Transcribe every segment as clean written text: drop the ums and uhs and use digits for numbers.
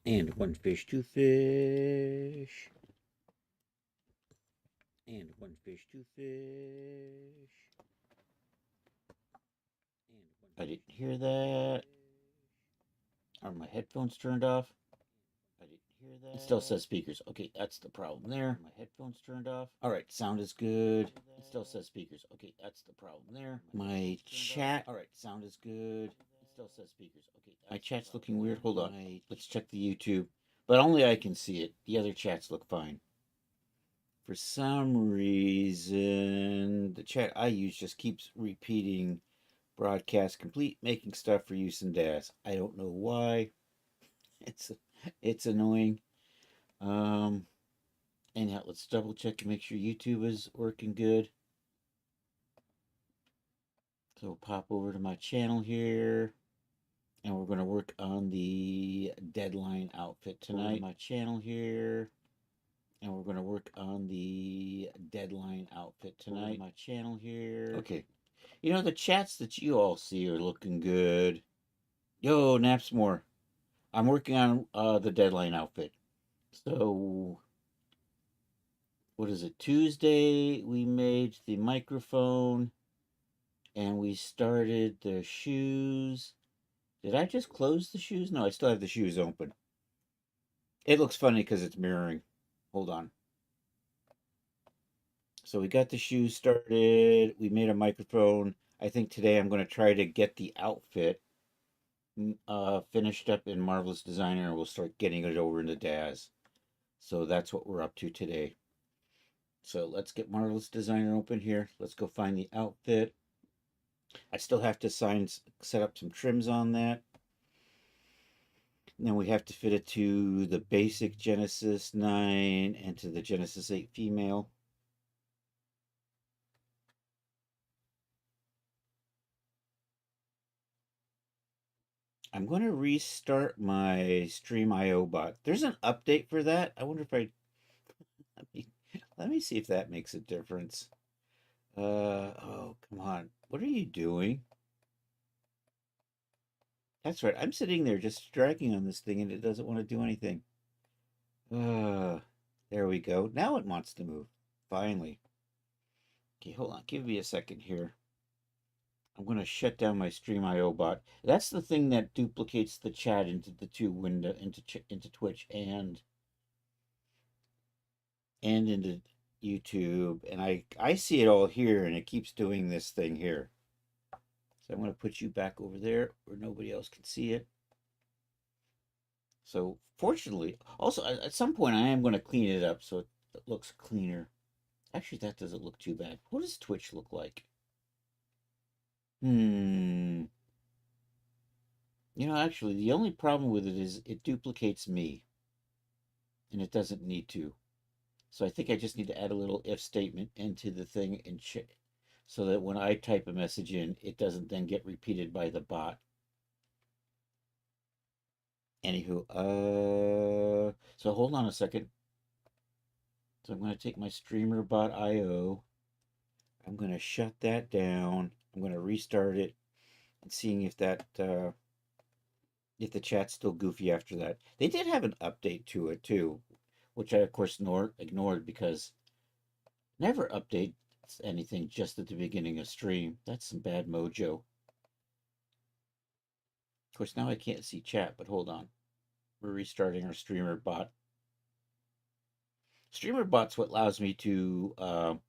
And one fish, two fish. And one fish, two fish. I didn't hear that. Are my headphones turned off? I didn't hear that. It still says speakers. Okay, that's the problem there. My headphones turned off. All right, sound is good. It still says speakers. Okay, that's the problem there. My chat. All right, sound is good. It still says speakers. Okay, my chat's looking weird. Hold on. Let's check the YouTube. But only I can see it. The other chats look fine. For some reason, the chat I use just keeps repeating broadcast complete, making stuff for use in Daz. I don't know why. It's it's annoying. Um, Anyhow, let's double check and make sure YouTube is working good. So we'll pop over to my channel here, and we're going to work on the deadline outfit tonight. My channel here, and we're going to work on the deadline outfit tonight. My channel here. Okay. You know, the chats that you all see are looking good. Yo, Napsmore. I'm working on the deadline outfit. So, what is it? Tuesday, we made the microphone and we started the shoes. Did I just close the shoes? No, I still have the shoes open. It looks funny because it's mirroring. Hold on. So we got the shoes started. We made a microphone. I think today I'm going to try to get the outfit finished up in Marvelous Designer, and we'll start getting it over into Daz. So that's what we're up to today. So let's get Marvelous Designer open here. Let's go find the outfit. I still have to set up some trims on that. And then we have to fit it to the basic Genesis 9 and to the Genesis 8 female. I'm going to restart my Stream.io bot. There's an update for that. I wonder if let me see if that makes a difference. Oh, come on. What are you doing? That's right. I'm sitting there just dragging on this thing and it doesn't want to do anything. There we go. Now it wants to move. Finally. Okay, hold on. Give me a second here. I'm going to shut down my Stream.io bot. That's the thing that duplicates the chat into the two window into Twitch and into YouTube. And I see it all here, and it keeps doing this thing here. So I'm going to put you back over there where nobody else can see it. So fortunately, also at some point I am going to clean it up so it looks cleaner. Actually, that doesn't look too bad. What does Twitch look like? You know, actually, the only problem with it is it duplicates me, and it doesn't need to. So I think I just need to add a little if statement into the thing and so that when I type a message in, it doesn't then get repeated by the bot. Anywho, so hold on a second. So I'm going to take my streamerbot.io. I'm going to shut that down. I'm going to restart it and seeing if that if the chat's still goofy after that. They did have an update to it too, which I of course ignored because never update anything just at the beginning of stream. That's some bad mojo. Of course, now I can't see chat, but hold on. We're restarting our streamer bot. Streamer bot's what allows me to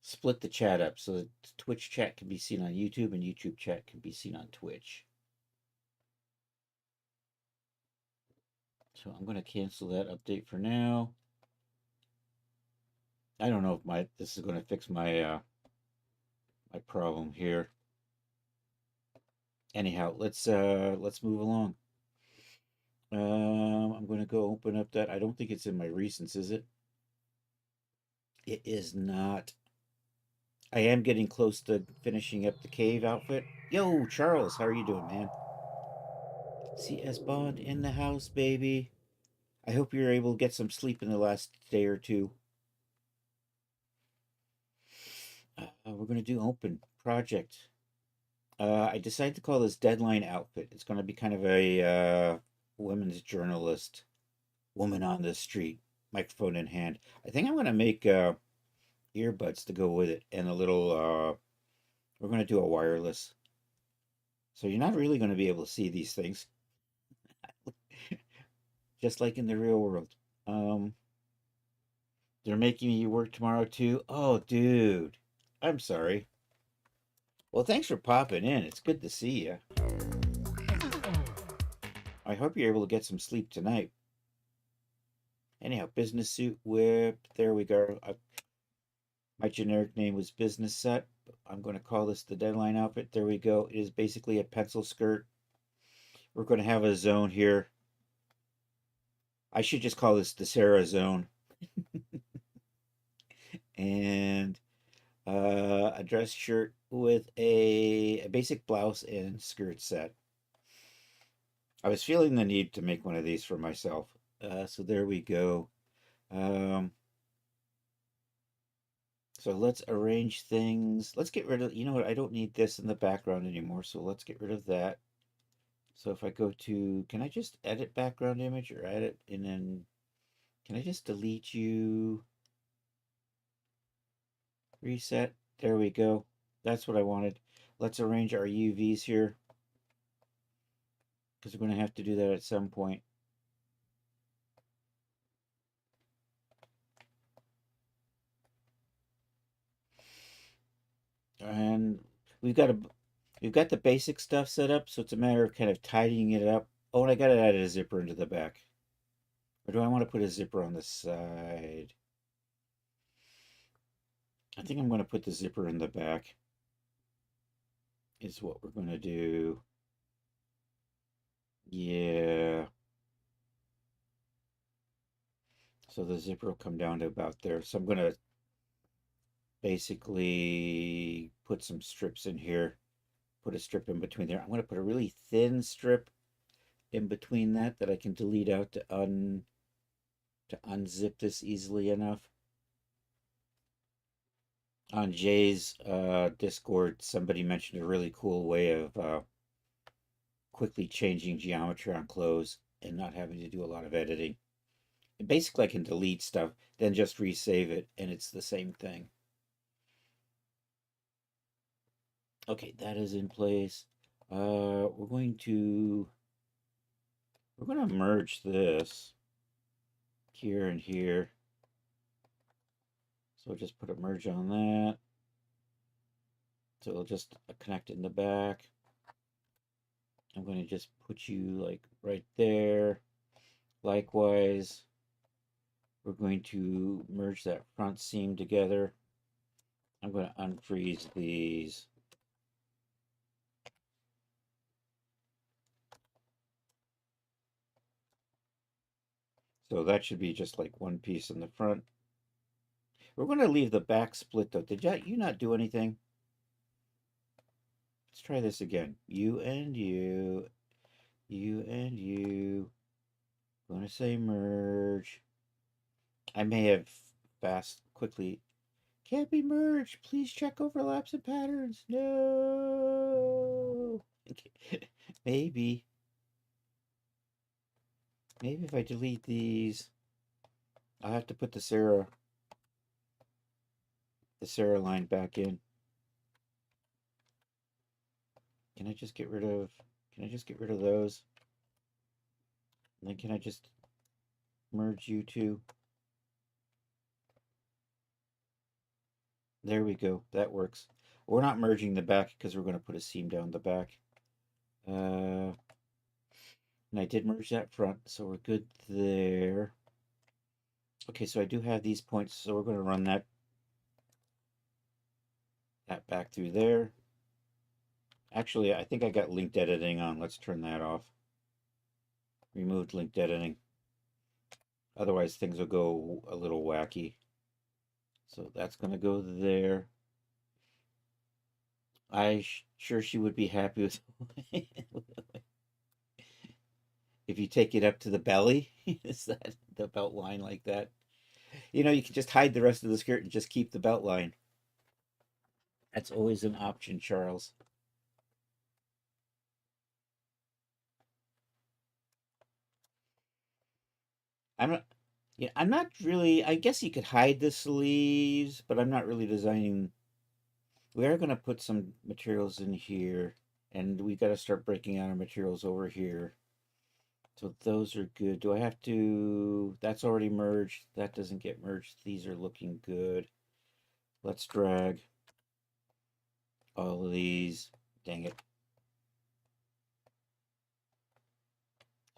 split the chat up so that Twitch chat can be seen on YouTube and YouTube chat can be seen on Twitch. So I'm going to cancel that update for now. I don't know if this is going to fix my my problem here. Anyhow, let's move along. I'm going to go open up that. I don't think it's in my recents, is it? It is not. I am getting close to finishing up the cave outfit. Yo, Charles, how are you doing, man? CS Bond in the house, baby. I hope you're able to get some sleep in the last day or two. We're going to do open project. I decided to call this deadline outfit. It's going to be kind of a women's journalist, woman on the street, microphone in hand. I think I'm gonna make earbuds to go with it, and a little. We're gonna do a wireless, so you're not really gonna be able to see these things, just like in the real world. Um, they're making me work tomorrow too. Oh, dude, I'm sorry. Well, thanks for popping in. It's good to see you. I hope you're able to get some sleep tonight. Anyhow, business suit whip. There we go. My generic name was business set. I'm going to call this the deadline outfit. There we go. It is basically a pencil skirt. We're going to have a zone here. I should just call this the Sarah zone. And a dress shirt with a basic blouse and skirt set. I was feeling the need to make one of these for myself. So there we go. Um, so let's arrange things. Let's get rid of, you know what, I don't need this in the background anymore. So let's get rid of that. So if I go to, can I just edit background image or edit and then, can I just delete you? Reset. There we go. That's what I wanted. Let's arrange our UVs here, because we're going to have to do that at some point. And we've got the basic stuff set up, so it's a matter of kind of tidying it up. Oh, and I got to add a zipper into the back. Or do I want to put a zipper on the side? I think I'm going to put the zipper in the back. Is what we're going to do. Yeah. So the zipper will come down to about there. So I'm going to basically put some strips in here. Put a strip in between there. I'm going to put a really thin strip in between that I can delete out to unzip this easily enough. On Jay's Discord, somebody mentioned a really cool way of quickly changing geometry on clothes and not having to do a lot of editing. And basically, I can delete stuff, then just resave it, and it's the same thing. Okay, that is in place. We're going to merge this here and here. So we'll just put a merge on that. So it'll just connect in the back. I'm going to just put you like right there. Likewise, we're going to merge that front seam together. I'm going to unfreeze these. So that should be just like one piece in the front. We're going to leave the back split though. Did you not do anything? Let's try this again. You and you. You and you. I'm going to say merge. I may have quickly. Can't be merged. Please check overlaps and patterns. No. Maybe. Maybe if I delete these, I'll have to put the Sarah line back in. Can I just get rid of those? And then can I just merge you two? There we go. That works. We're not merging the back because we're going to put a seam down the back. And I did merge that front, so we're good there. Okay, so I do have these points, so we're going to run that back through there. Actually, I think I got linked editing on. Let's turn that off. Removed linked editing. Otherwise, things will go a little wacky. So that's going to go there. Sure she would be happy with if you take it up to the belly. Is that the belt line like that? You know, you can just hide the rest of the skirt and just keep the belt line. That's always an option, Charles. I'm not. Yeah, I'm not really. I guess you could hide the sleeves, but I'm not really designing. We are going to put some materials in here, and we got to start breaking out our materials over here. So those are good. Do I have to? That's already merged. That doesn't get merged. These are looking good. Let's drag all of these. Dang it.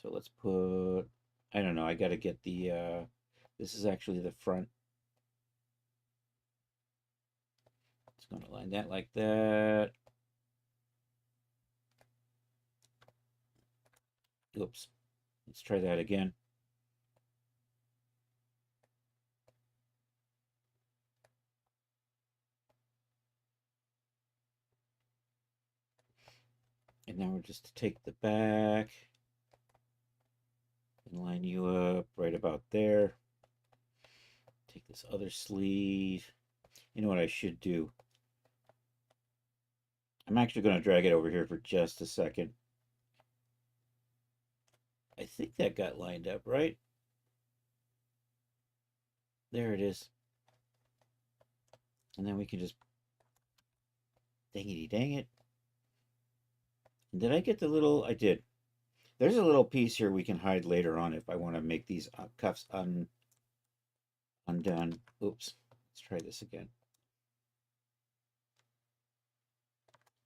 So let's put, I don't know, I got to get the, this is actually the front. It's going to line that like that. Oops. Let's try that again. And now we're just to take the back and line you up right about there. Take this other sleeve. You know what I should do? I'm actually going to drag it over here for just a second. I think that got lined up, right? There it is. And then we can just, dangity dang it. And did I get the little, I did. There's a little piece here we can hide later on if I want to make these cuffs undone. Oops. Let's try this again.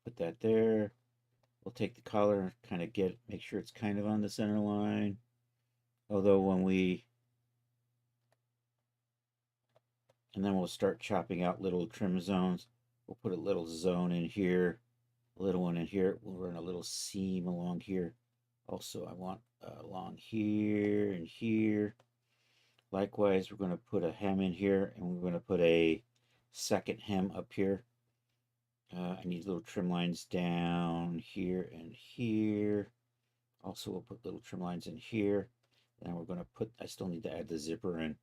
Put that there. We'll take the collar, kind of make sure it's kind of on the center line. Although when we, and then we'll start chopping out little trim zones. We'll put a little zone in here, a little one in here. We'll run a little seam along here. Also, I want along here and here. Likewise, we're going to put a hem in here, and we're going to put a second hem up here. I need little trim lines down here and here. Also, we'll put little trim lines in here. And we're going to put, I still need to add the zipper in.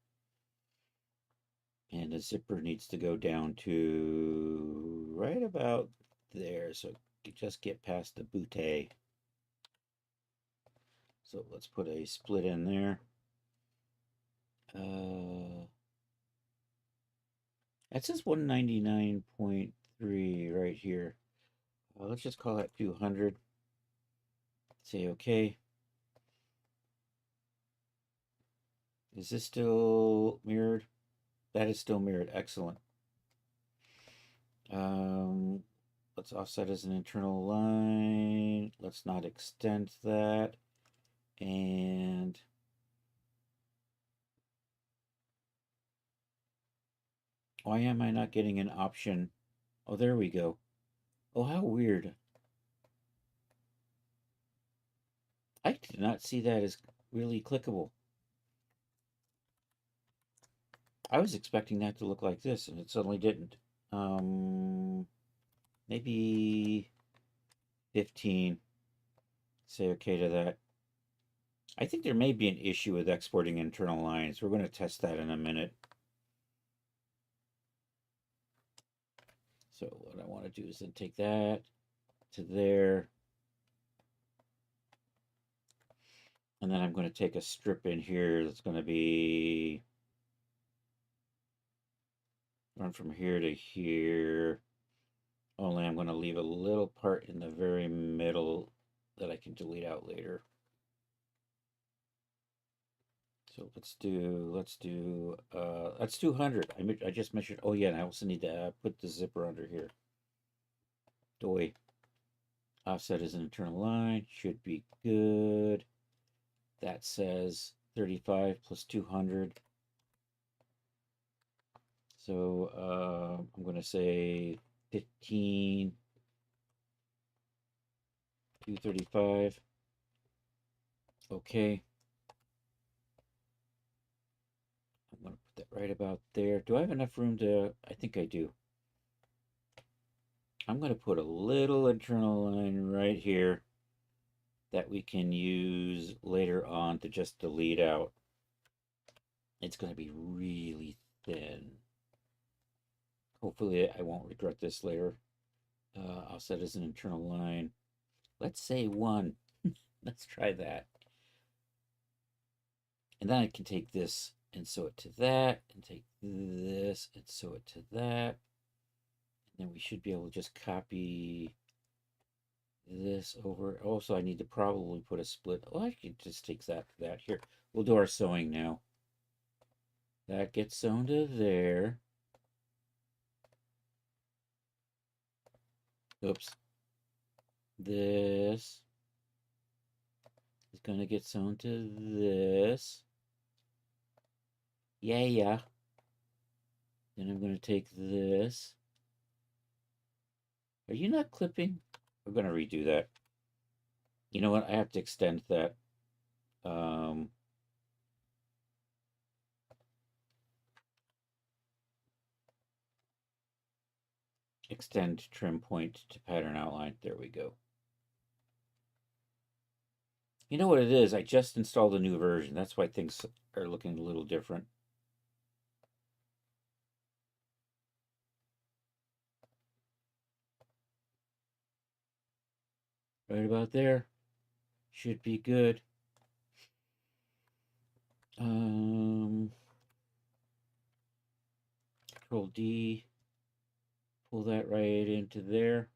And the zipper needs to go down to right about there. So just get past the bootay. So let's put a split in there. That says 199.3 right here. Let's just call that 200. Say okay. Is this still mirrored? That is still mirrored. Excellent. Let's offset as an internal line. Let's not extend that. And why am I not getting an option? Oh, there we go. Oh, how weird. I did not see that as really clickable. I was expecting that to look like this, and it suddenly didn't. Maybe 15. Say okay to that. I think there may be an issue with exporting internal lines. We're going to test that in a minute. So what I want to do is then take that to there. And then I'm going to take a strip in here that's going to be run from here to here. Only I'm going to leave a little part in the very middle that I can delete out later. So let's do that's 200. I just measured. Oh yeah, and I also need to put the zipper under here. Doy. Offset is an internal line. Should be good. That says 35 plus 200. So I'm going to say 15, 235. Okay. I'm going to put that right about there. Do I have enough room to? I think I do. I'm going to put a little internal line right here that we can use later on to just delete out. It's going to be really thin. Hopefully I won't regret this later. I'll set as an internal line. Let's say 1. Let's try that. And then I can take this and sew it to that, and take this and sew it to that. And then we should be able to just copy this over. Also, I need to probably put a split. Oh, I could just take that here. We'll do our sewing now. That gets sewn to there. Oops. This is going to get sewn to this. Yeah. Then I'm going to take this. Are you not clipping? We're going to redo that. You know what? I have to extend that. Extend trim point to pattern outline. There we go. You know what it is? I just installed a new version. That's why things are looking a little different. Right about there. Should be good. Control D. Pull that right into there.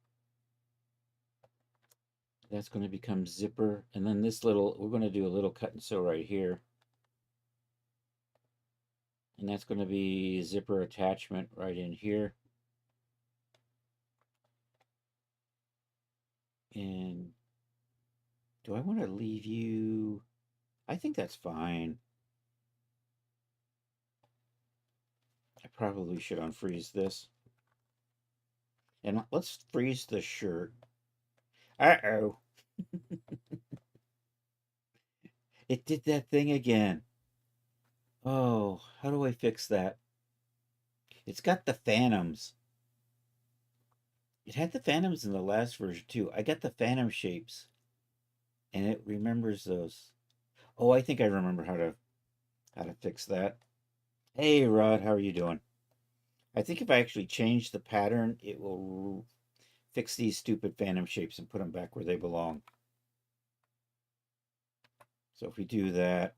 That's going to become zipper. And then this little, we're going to do a little cut and sew right here. And that's going to be zipper attachment right in here. And do I want to leave you? I think that's fine. I probably should unfreeze this. And let's freeze the shirt. Uh-oh. It did that thing again. Oh, how do I fix that? It's got the phantoms. It had the phantoms in the last version too. I got the phantom shapes. And it remembers those. Oh, I think I remember how to fix that. Hey Rod, how are you doing? I think if I actually change the pattern, it will fix these stupid phantom shapes and put them back where they belong. So if we do that,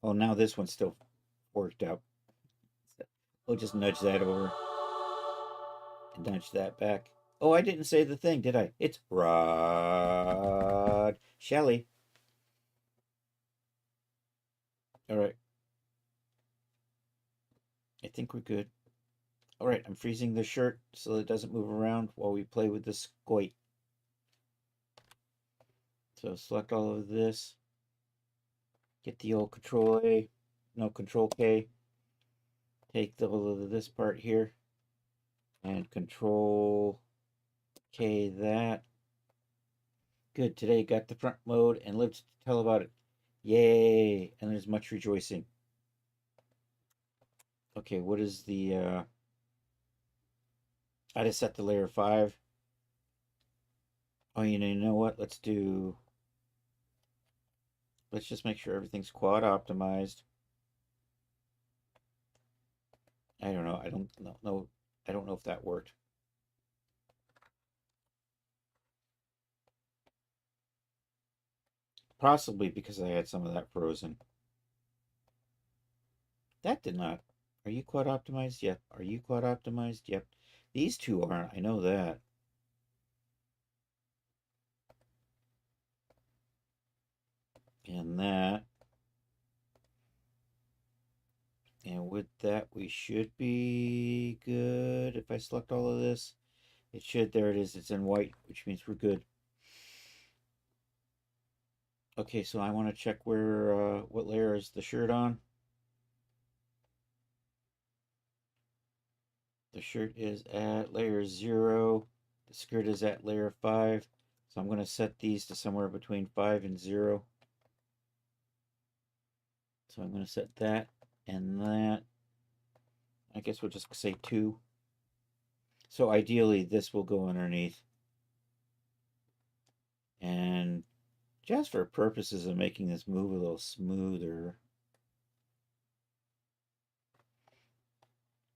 oh, now this one's still worked out. We'll just nudge that over and nudge that back. Oh, I didn't say the thing, did I? It's Rod Shelley. All right. I think we're good. All right, I'm freezing the shirt so it doesn't move around while we play with the squat. So select all of this. Get the old Control A, no, Control K. Take this part here and Control K that. Good, today got the front mode and lived to tell about it. Yay, and there's much rejoicing. Okay, what is the, I just set the layer 5. Oh, you know what? Let's just make sure everything's quad optimized. I don't know. I don't know. I don't know if that worked. Possibly because I had some of that frozen. That did not. Are you quad optimized? Yep. Are you quad optimized? Yep. These two aren't. I know that. And that. And with that, we should be good. If I select all of this, it should. There it is. It's in white, which means we're good. Okay, so I want to check where, what layer is the shirt on. The shirt is at layer 0. The skirt is at layer 5. So I'm going to set these to somewhere between 5 and 0. So I'm going to set that and that. I guess we'll just say 2. So ideally, this will go underneath. And just for purposes of making this move a little smoother,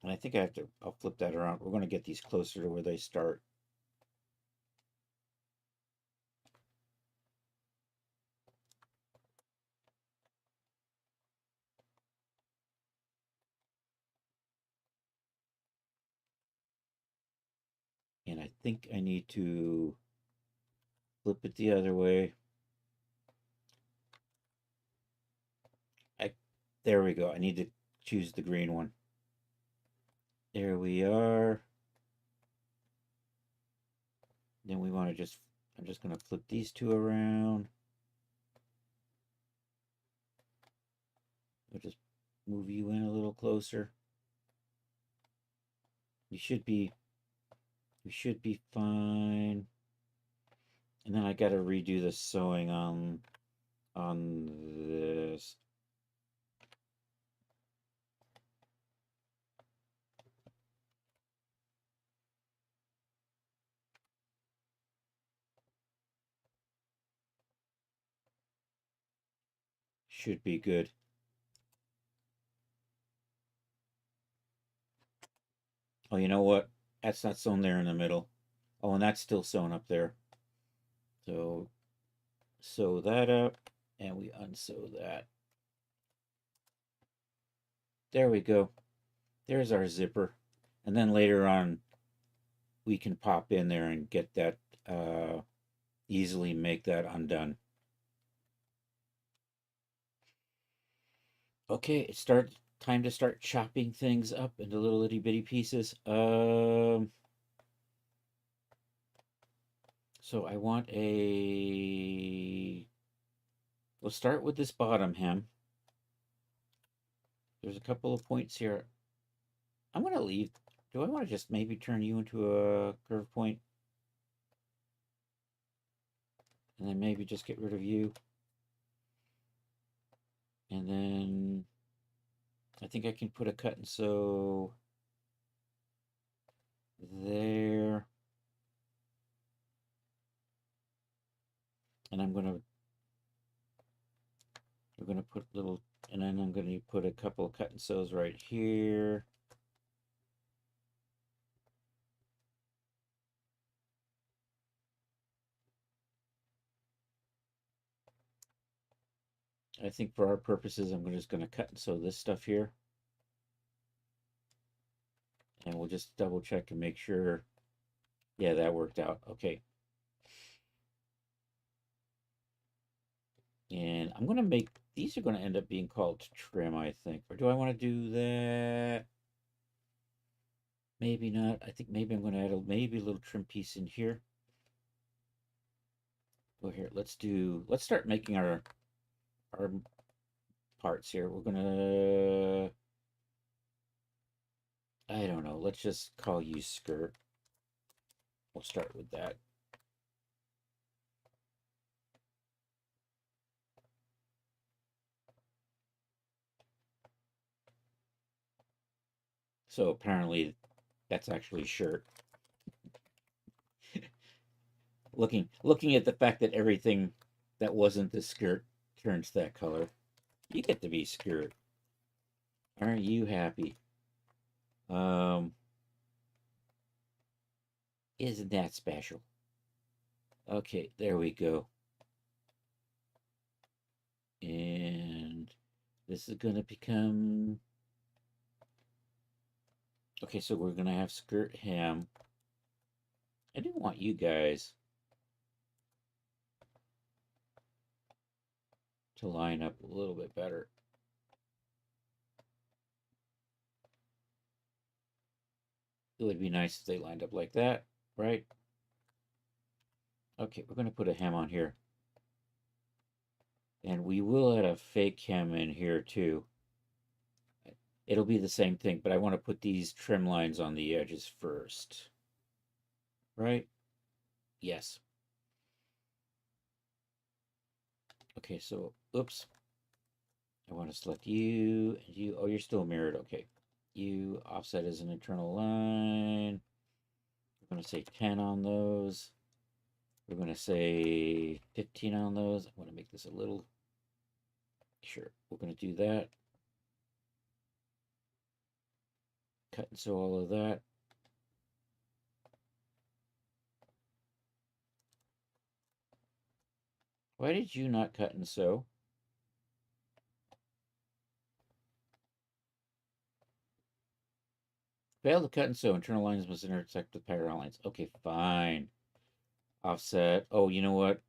and I think I'll flip that around. We're going to get these closer to where they start. I think I need to flip it the other way. There we go. I need to choose the green one. There we are. Then we want to I'm just going to flip these two around. We'll just move you in a little closer. You should be fine. And then I got to redo the sewing on this. Should be good. Oh, you know what? That's not sewn there in the middle. Oh, and that's still sewn up there. So sew that up, and we unsew that. There we go. There's our zipper. And then later on, we can pop in there and get that, easily make that undone. Okay, it's time to start chopping things up into little itty bitty pieces. So I want we'll start with this bottom hem. There's a couple of points here. I'm going to leave. Do I want to just maybe turn you into a curve point? And then maybe just get rid of you. And then I think I can put a cut and sew there. And we're going to put little, and then I'm going to put a couple of cut and sews right here. I think for our purposes, I'm just going to cut and sew this stuff here. And we'll just double check and make sure. Yeah, that worked out. Okay. And I'm going to make, these are going to end up being called trim, I think. Or do I want to do that? Maybe not. I think maybe I'm going to add maybe a little trim piece in here. Well, here, let's start making our parts here. We're going to, I don't know, let's just call you skirt. We'll start with that. So apparently that's actually shirt. looking at the fact that everything that wasn't the skirt turns that color. You get to be skirt. Aren't you happy? Isn't that special? Okay, there we go. And this is going to become... Okay, so we're going to have skirt hem. I do want you guys to line up a little bit better. It would be nice if they lined up like that, right? Okay, we're going to put a hem on here. And we will add a fake hem in here too. It'll be the same thing, but I want to put these trim lines on the edges first. Right? Yes. Okay, so, oops. I want to select you, and you. Oh, you're still mirrored. Okay. You offset as an internal line. We're going to say 10 on those. We're going to say 15 on those. I want to make this a little... Sure, we're going to do that. Cut and sew all of that. Why did you not cut and sew? Fail to cut and sew. Internal lines must intersect with parallel lines. Okay, fine. Offset. Oh, you know what?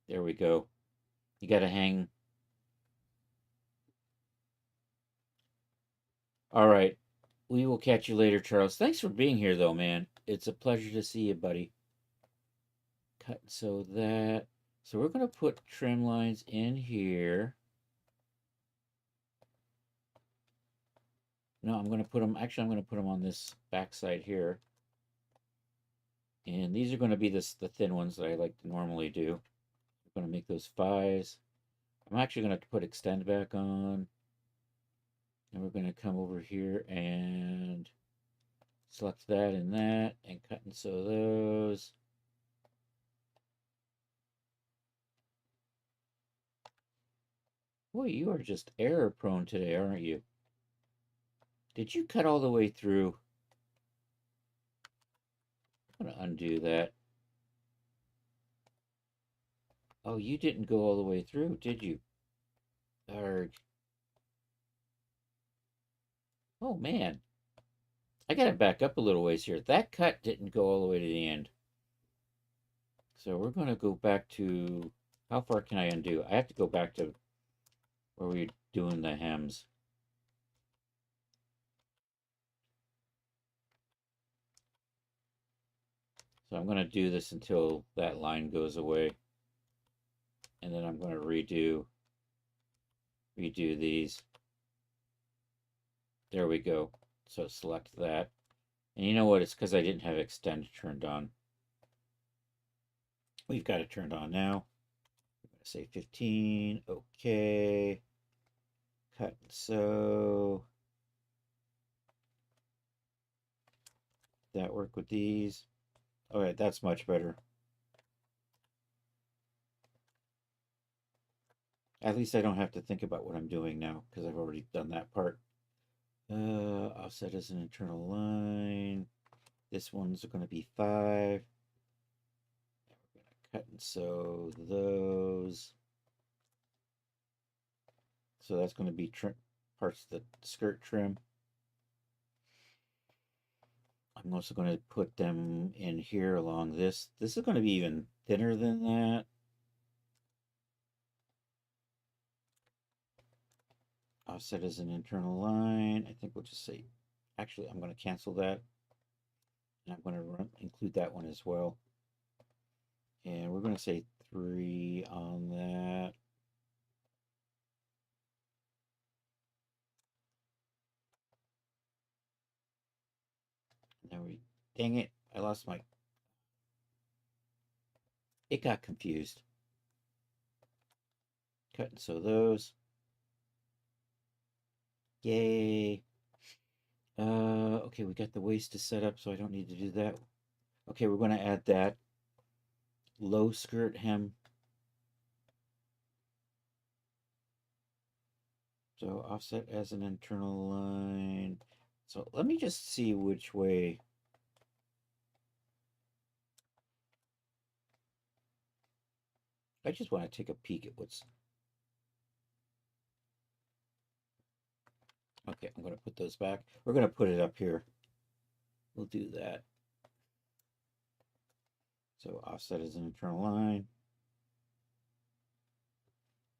There we go. You got to hang. All right. We will catch you later, Charles. Thanks for being here, though, man. It's a pleasure to see you, buddy. Cut and sew that. So we're going to put trim lines in here. No, I'm going to put them, actually, I'm going to put them on this back side here. And these are going to be the thin ones that I like to normally do. I'm going to make those 5s. I'm actually going to put extend back on. And we're going to come over here and select that and that and cut and sew those. Boy, you are just error prone today, aren't you? Did you cut all the way through? I'm going to undo that. Oh, you didn't go all the way through, did you? Arg. Oh, man. I got to back up a little ways here. That cut didn't go all the way to the end. So we're going to go back to, how far can I undo? I have to go back to where we were doing the hems. So I'm going to do this until that line goes away. And then I'm going to redo these. There we go. So select that. And you know what? It's because I didn't have extend turned on. We've got it turned on now. I'm going to say 15. Okay. Cut and sew. That work with these. All right, that's much better. At least I don't have to think about what I'm doing now because I've already done that part. Offset as an internal line. This one's going to be 5. We're going to cut and sew those. So that's going to be parts of the skirt trim. I'm also going to put them in here along this. This is going to be even thinner than that. Offset as an internal line. I think we'll just say, actually, I'm going to cancel that. And I'm going to include that one as well. And we're going to say 3 on that. And then dang it, I lost my, it got confused. Cut and sew those. Yay. Okay, we got the waist to set up, so I don't need to do that. Okay, we're going to add that low skirt hem. So offset as an internal line. So let me just see which way. I just want to take a peek at what's. Okay, I'm going to put those back. We're going to put it up here. We'll do that. So offset as an internal line.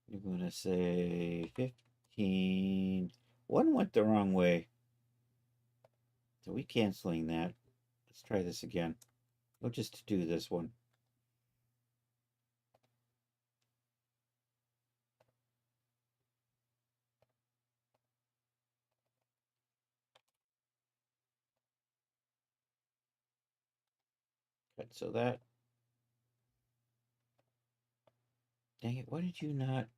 You're going to say 15. One went the wrong way. So we canceling that. Let's try this again. We'll just do this one. Cut so that. Dang it, why did you not?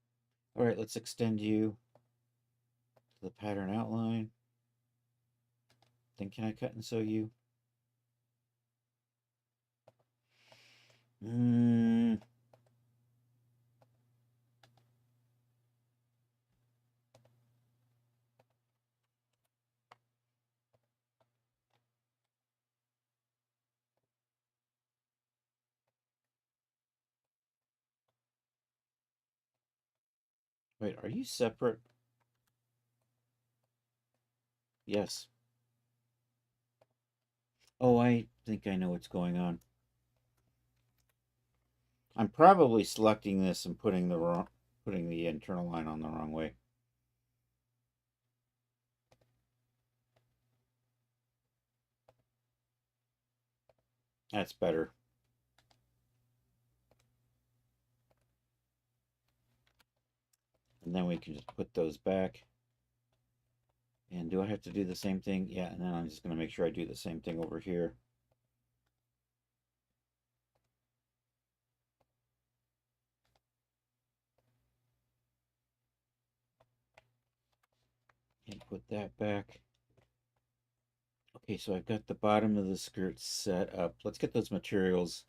All right, let's extend you to the pattern outline. Then can I cut and sew you? Wait, are you separate? Yes. Oh, I think I know what's going on. I'm probably selecting this and putting the internal line on the wrong way. That's better. And then we can just put those back. And do I have to do the same thing? Yeah, and then I'm just going to make sure I do the same thing over here. And put that back. Okay, so I've got the bottom of the skirt set up. Let's get those materials.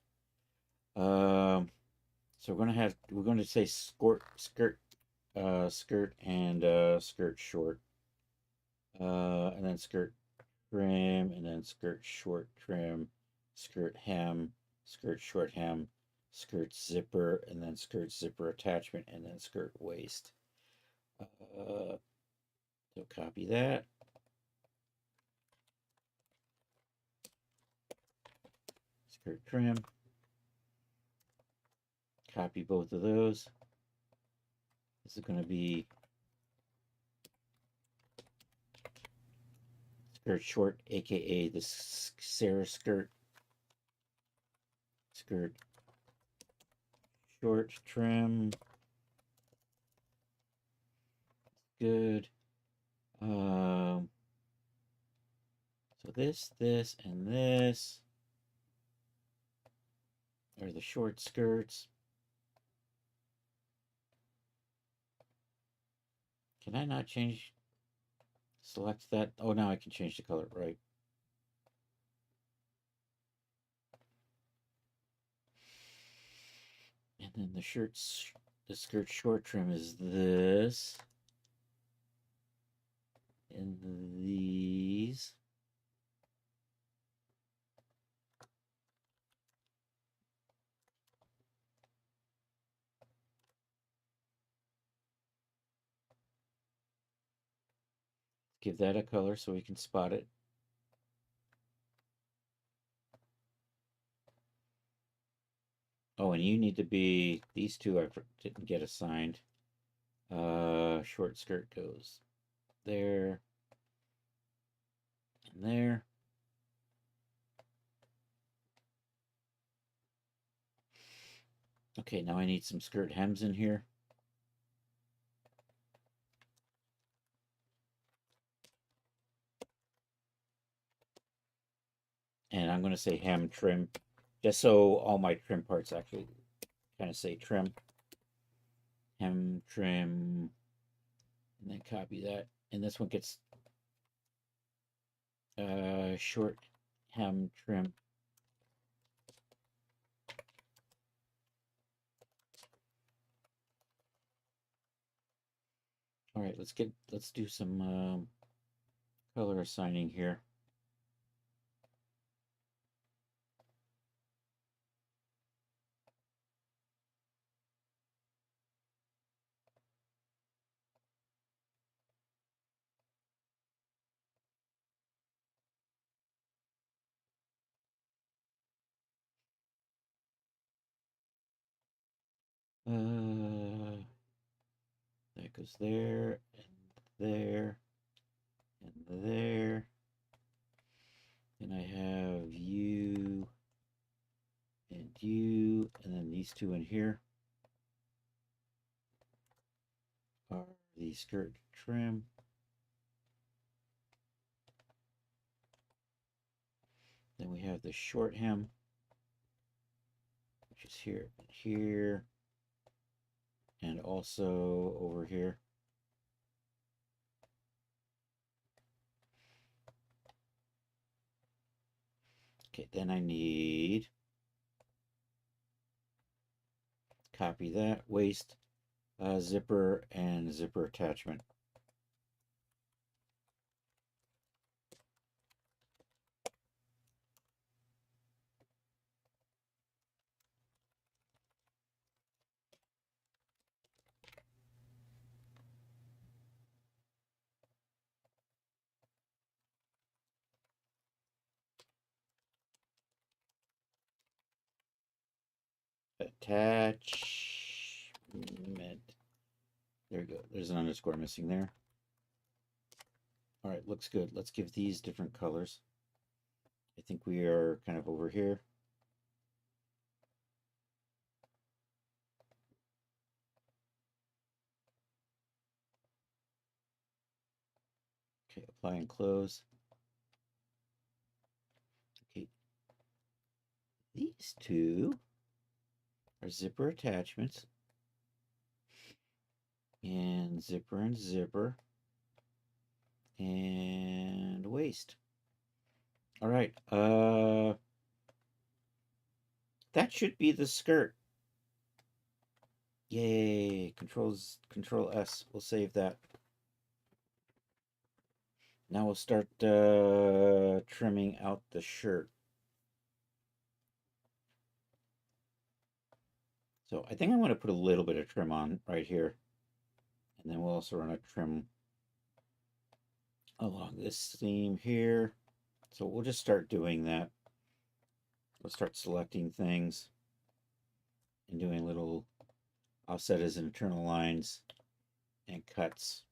So we're going to say skirt, skirt and skirt short, and then skirt trim, and then skirt short trim, skirt hem, skirt short hem, skirt zipper, and then skirt zipper attachment, and then skirt waist. So copy that. Skirt trim. Copy both of those. This is going to be skirt short, aka the Sarah skirt. Skirt short trim. Good. So this, and this are the short skirts. Can I not change? Select that. Oh, now I can change the color, right? And then the skirt short trim is this. And these. Give that a color so we can spot it. Oh, and you need to be, these two I didn't get assigned. Short skirt goes there and there. Okay, now I need some skirt hems in here. And I'm going to say hem trim, just so all my trim parts actually kind of say trim. Hem trim, and then copy that. And this one gets short hem trim. All right, let's do some color assigning here. That goes there and there and there. And I have you and you, and then these two in here are the skirt trim. Then we have the short hem, which is here and here, and also over here. Okay, then I need, copy that, waist, zipper, and zipper attachment. attachment. There we go. There's an underscore missing there. All right, looks good. Let's give these different colors. I think we are kind of over here. Okay, apply and close. Okay, these two are zipper attachments. And zipper and waist. All right, that should be the skirt. Yay, control S, we'll save that. Now we'll start trimming out the shirt. So I think I'm going to put a little bit of trim on right here. And then we'll also run a trim along this seam here. So we'll just start doing that. We'll start selecting things and doing little offset as internal lines and cuts.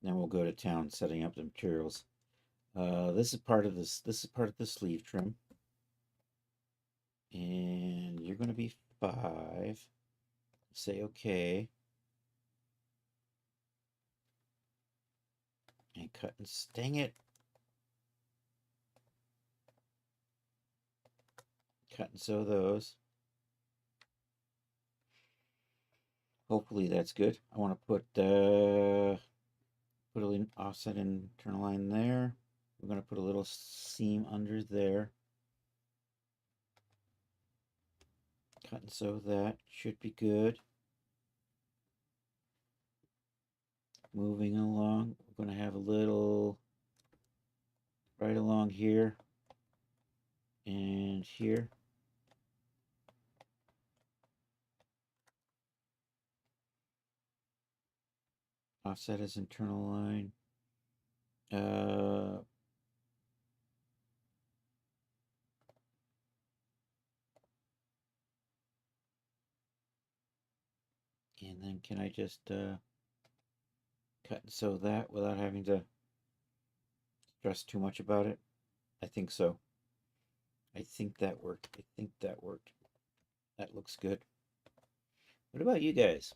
Then we'll go to town setting up the materials. This is part of this. This is part of the sleeve trim, and you're going to be 5. Say okay, and cut and sting it. Cut and sew those. Hopefully that's good. I want to put an offset internal line there. We're going to put a little seam under there. Cut and sew that. Should be good. Moving along, we're going to have a little right along here and here. Offset as internal line. And then can I just cut and sew that without having to stress too much about it? I think so. I think that worked. I think that worked. That looks good. What about you guys?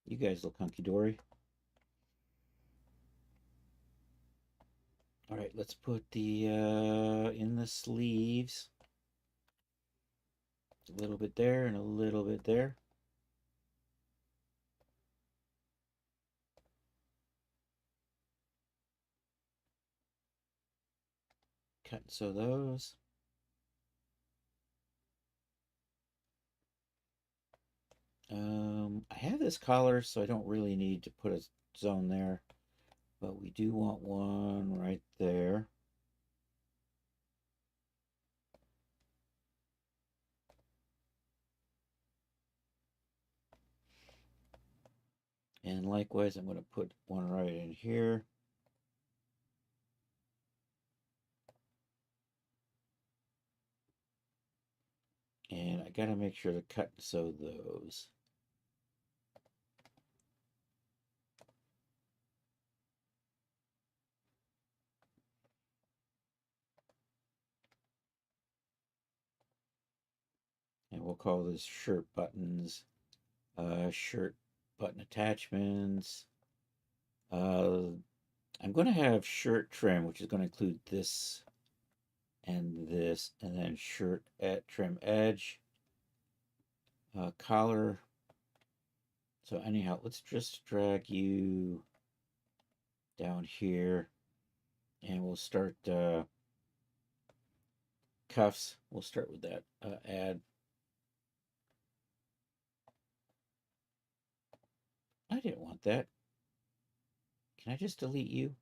You guys look hunky-dory. All right, let's put the in the sleeves. A little bit there and a little bit there. Cut and sew those. I have this collar, so I don't really need to put a zone there, but we do want one right there. And likewise, I'm going to put one right in here. And I got to make sure to cut and sew those. And we'll call this shirt buttons, shirt button attachments. I'm going to have shirt trim, which is going to include this, and then shirt at trim edge, collar. So anyhow, let's just drag you down here, and we'll start cuffs. We'll start with that. Add. I didn't want that. Can I just delete you?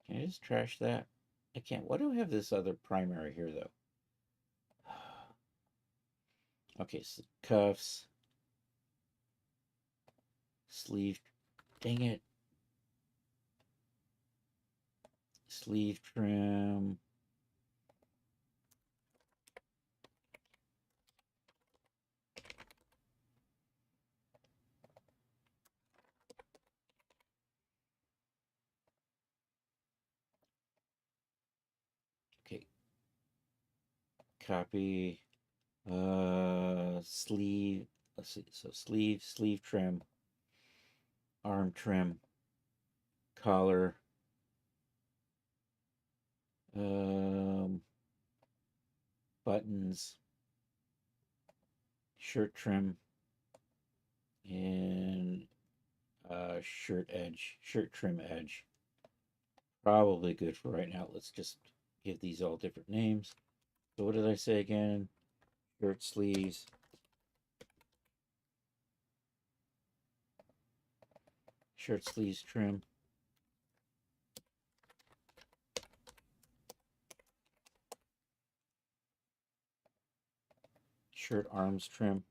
Can I just trash that? I can't. Why do I have this other primary here, though? Okay, so cuffs, sleeve Dang it. Sleeve trim. Okay. Copy. Sleeve. Let's see. So sleeve trim, arm trim, collar, buttons, shirt trim, and shirt trim edge. Probably good for right now. Let's just give these all different names. So what did I say again? Shirt sleeves. Shirt sleeves trim. Shirt arms trim.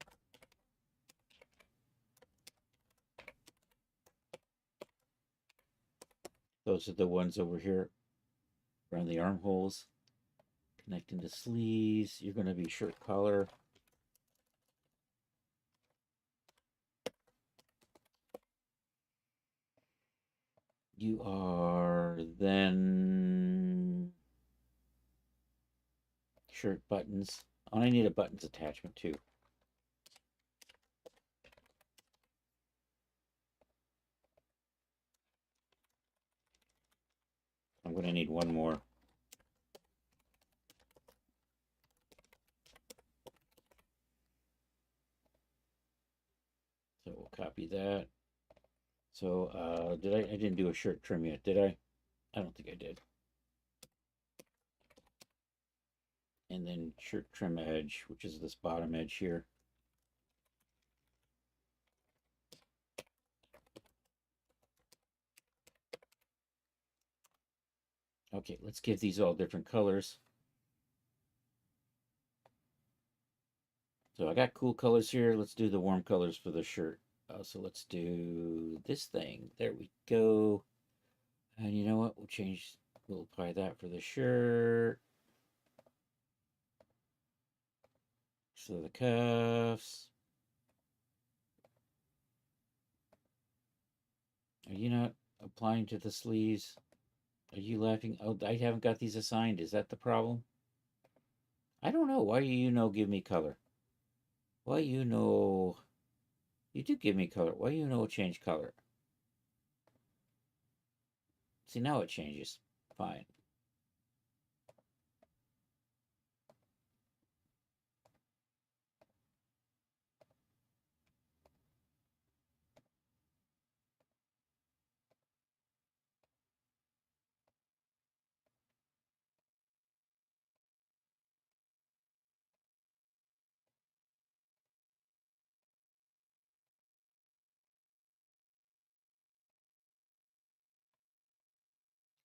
Those are the ones over here around the armholes. Connecting the sleeves. You're going to be shirt collar. You are then shirt buttons. Oh, I need a buttons attachment too. I'm going to need one more. So we'll copy that. So I didn't do a shirt trim yet, did I? I don't think I did. And then shirt trim edge, which is this bottom edge here. Okay, let's give these all different colors. So I got cool colors here. Let's do the warm colors for the shirt. So let's do this thing. There we go. And you know what? We'll apply that for the shirt. So the cuffs. Are you not applying to the sleeves? Are you laughing? Oh, I haven't got these assigned. Is that the problem? I don't know. Why give me color? Why you do give me color. Why change color? See, now it changes. Fine.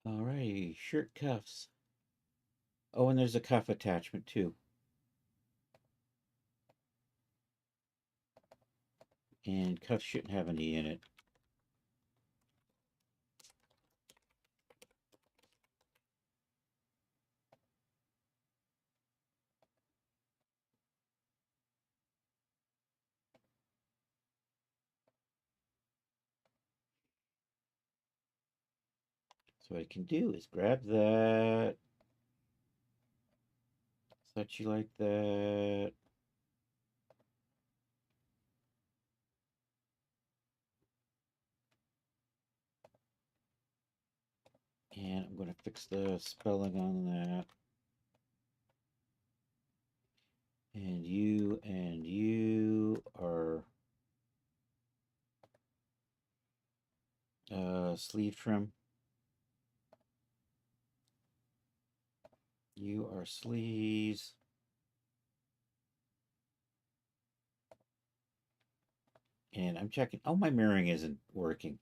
Alrighty, shirt cuffs. Oh, and there's a cuff attachment too. And cuffs shouldn't have any in it. So what I can do is grab that. Set you like that. And I'm going to fix the spelling on that. And you are sleeve trim. You are sleeves. And I'm checking. Oh, my mirroring isn't working.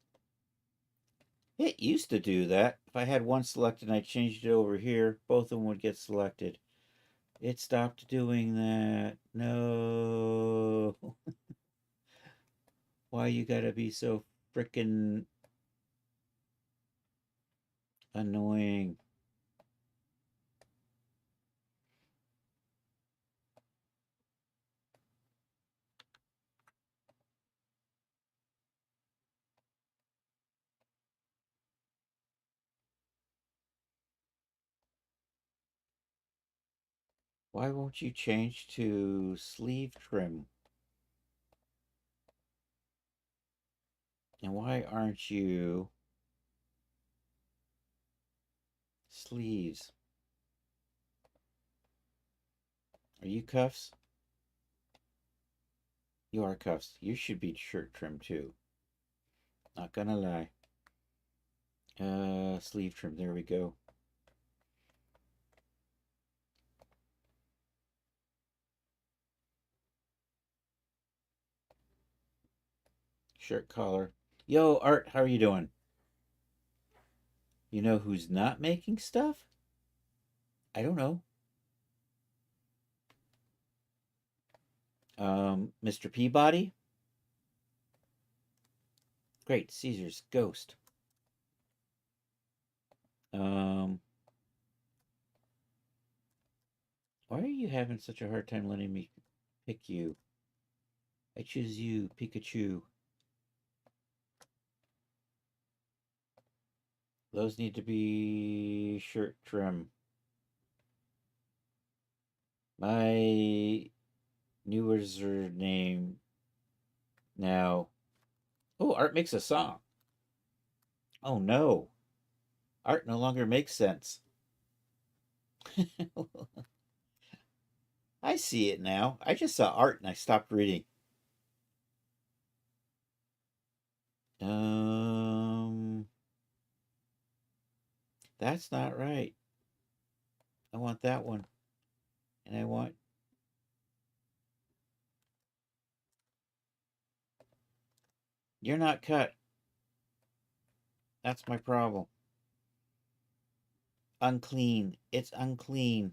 It used to do that. If I had one selected and I changed it over here, both of them would get selected. It stopped doing that. No. Why you gotta be so frickin' Annoying. Why won't you change to sleeve trim? And why aren't you sleeves? Are you cuffs? You are cuffs. You should be shirt trim too. Not gonna lie. Sleeve trim. There we go. Shirt collar. Yo, Art, how are you doing? You know who's not making stuff? I don't know. Mr. Peabody? Great. Caesar's Ghost. Um, why are you having such a hard time letting me pick you? I choose you, Pikachu. Those need to be shirt trim. My new wizard name now. Oh, Art makes a song. Oh no. Art no longer makes sense. I see it now. I just saw art and I stopped reading. Um, that's not right. I want that one. And I want. You're not cut. That's my problem. Unclean. It's unclean.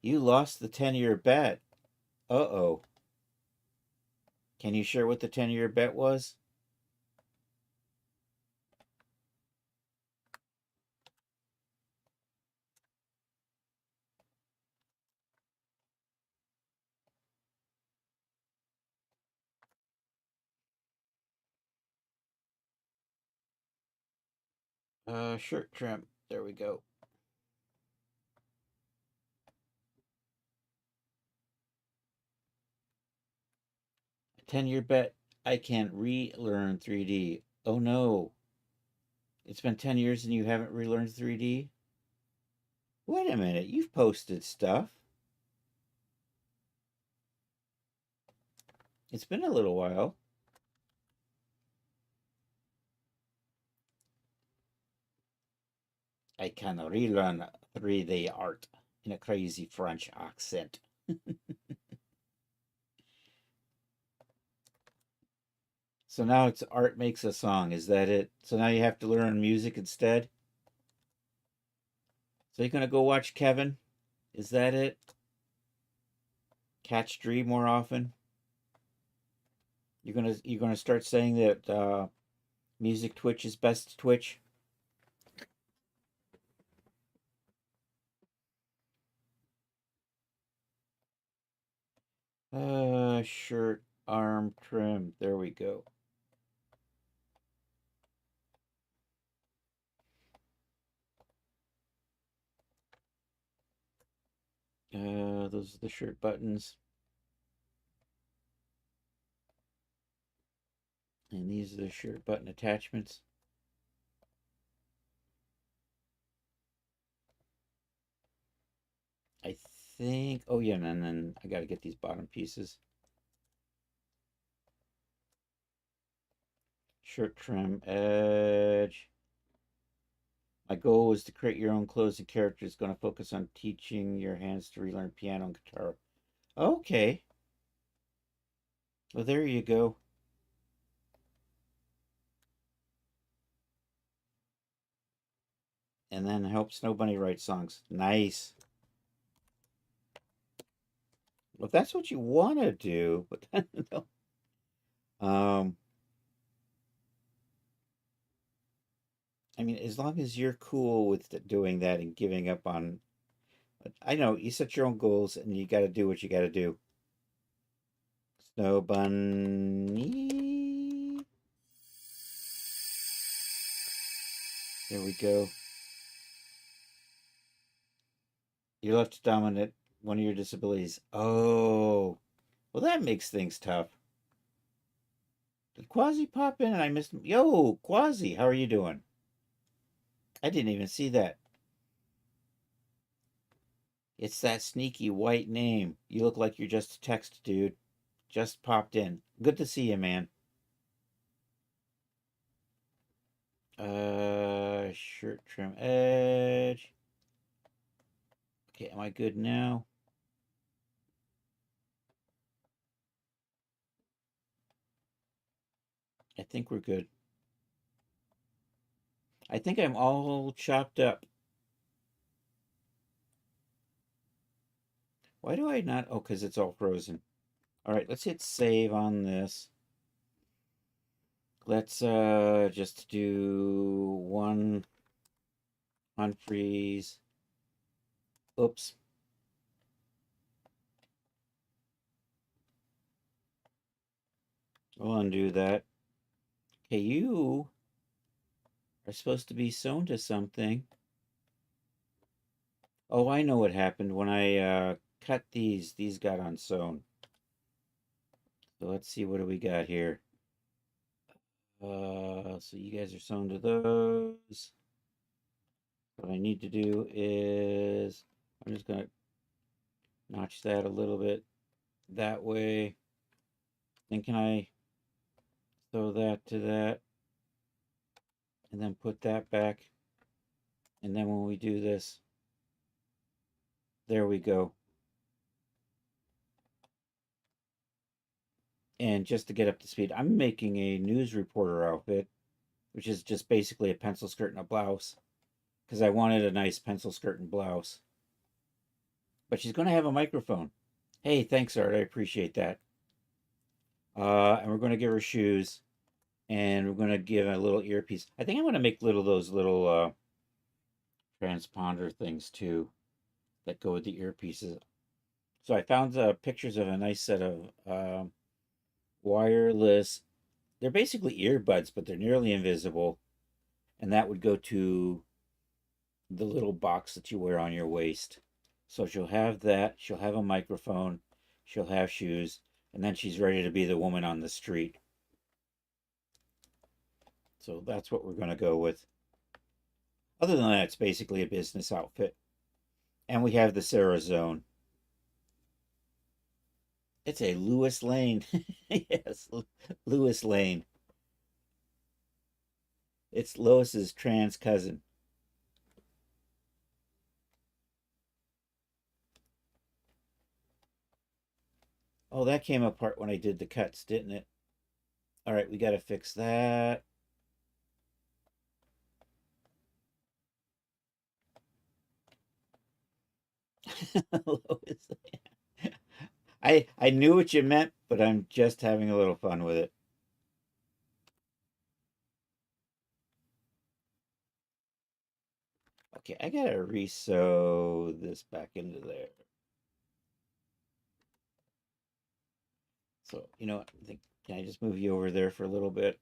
You lost the 10-year bet. Uh oh. Can you share what the 10-year bet was? Shirt trim. There we go. A 10-year bet. I can't relearn 3D. Oh no. It's been 10 years and you haven't relearned 3D? Wait a minute. You've posted stuff. It's been a little while. I can relearn 3D art in a crazy French accent. So now it's art makes a song. Is that it? So now you have to learn music instead? So you're going to go watch Kevin? Is that it? Catch Dree more often? You're gonna start saying that music Twitch is best Twitch? Shirt arm trim. There we go. Those are the shirt buttons. And these are the shirt button attachments. I think, oh yeah, and then I got to get these bottom pieces. Shirt trim edge. My goal is to create your own clothes and characters. Going to focus on teaching your hands to relearn piano and guitar. Okay. Well, there you go. And then help Snow Bunny write songs. Nice. Well, if that's what you want to do, but no. I mean, as long as you're cool with doing that and giving up on, I know you set your own goals and you got to do what you got to do. Snow bunny. There we go. You're left dominant. One of your disabilities. Oh, well, that makes things tough. Did Quasi pop in and I missed him? Yo, Quasi, how are you doing? I didn't even see that. It's that sneaky white name. You look like you're just a text, dude. Just popped in. Good to see you, man. Shirt trim edge. Okay, am I good now? I think we're good. I think I'm all chopped up. Why do I not? Oh, because it's all frozen. All right, let's hit save on this. Let's just do one unfreeze. Oops. We'll undo that. Okay, you are supposed to be sewn to something. Oh, I know what happened when I cut these. These got unsewn. So let's see, what do we got here? So you guys are sewn to those. What I need to do is I'm just gonna notch that a little bit that way. Then can I sew that to that and then put that back? And then when we do this, there we go. And just to get up to speed, I'm making a news reporter outfit, which is just basically a pencil skirt and a blouse, because I wanted a nice pencil skirt and blouse. But she's going to have a microphone. Hey, thanks, Art. I appreciate that. And we're going to give her shoes, and we're going to give a little earpiece. I think I'm going to make those little transponder things too that go with the earpieces. So I found pictures of a nice set of wireless. They're basically earbuds, but they're nearly invisible, and that would go to the little box that you wear on your waist. So she'll have that, she'll have a microphone, she'll have shoes, and then she's ready to be the woman on the street. So that's what we're going to go with. Other than that, it's basically a business outfit. And we have the Sarah Zone. It's a Lewis Lane. Yes, Lewis Lane. It's Lois's trans cousin. Oh, that came apart when I did the cuts, didn't it? All right, we got to fix that. Lois. I knew what you meant, but I'm just having a little fun with it. Okay, I gotta re-sew this back into there. So, you know, I think, can I just move you over there for a little bit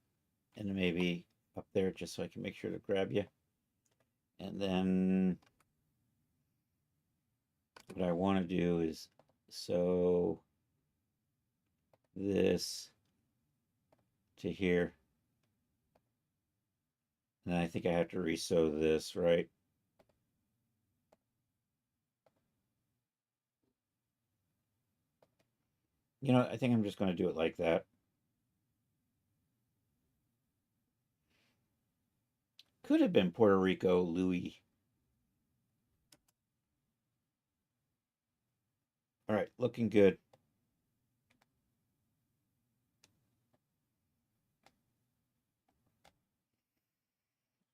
and maybe up there just so I can make sure to grab you? And then what I want to do is sew this to here. And I think I have to re-sew this, right? You know, I think I'm just going to do it like that. Could have been Puerto Rico Louis. All right, looking good.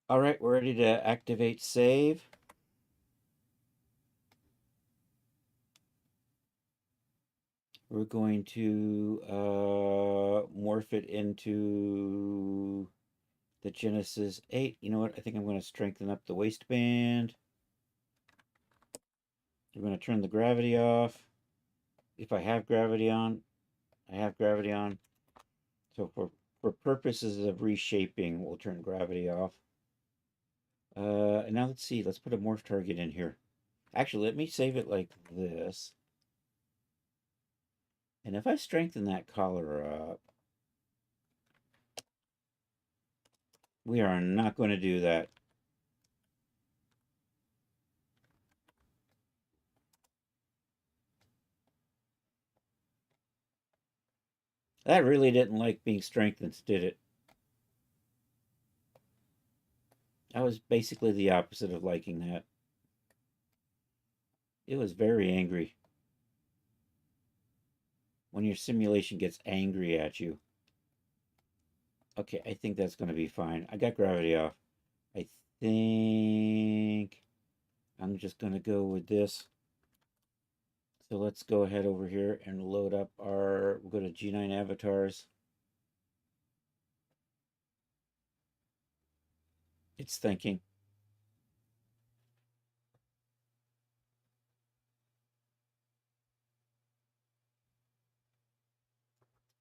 All right, we're ready to activate save. We're going to morph it into the Genesis 8. You know what? I think I'm going to strengthen up the waistband. We're going to turn the gravity off. If I have gravity on, I have gravity on. So for purposes of reshaping, we'll turn gravity off. And now let's see. Let's put a morph target in here. Actually, let me save it like this. And if I strengthen that collar up, we are not going to do that. That really didn't like being strengthened, did it? That was basically the opposite of liking that. It was very angry. When your simulation gets angry at you. Okay, I think that's going to be fine. I got gravity off. I think I'm just going to go with this. So let's go ahead over here and load up we'll go to G9 avatars. It's thinking.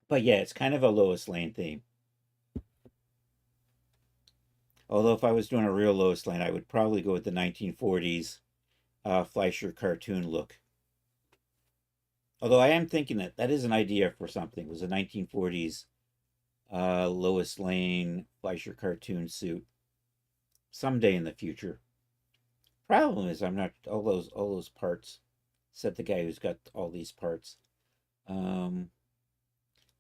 But yeah, it's kind of a Lois Lane theme. Although if I was doing a real Lois Lane, I would probably go with the 1940s Fleischer cartoon look. Although I am thinking that is an idea for something. It was a 1940s Lois Lane Fleischer cartoon suit someday in the future. Problem is, I'm not all those parts. Said the guy who's got all these parts.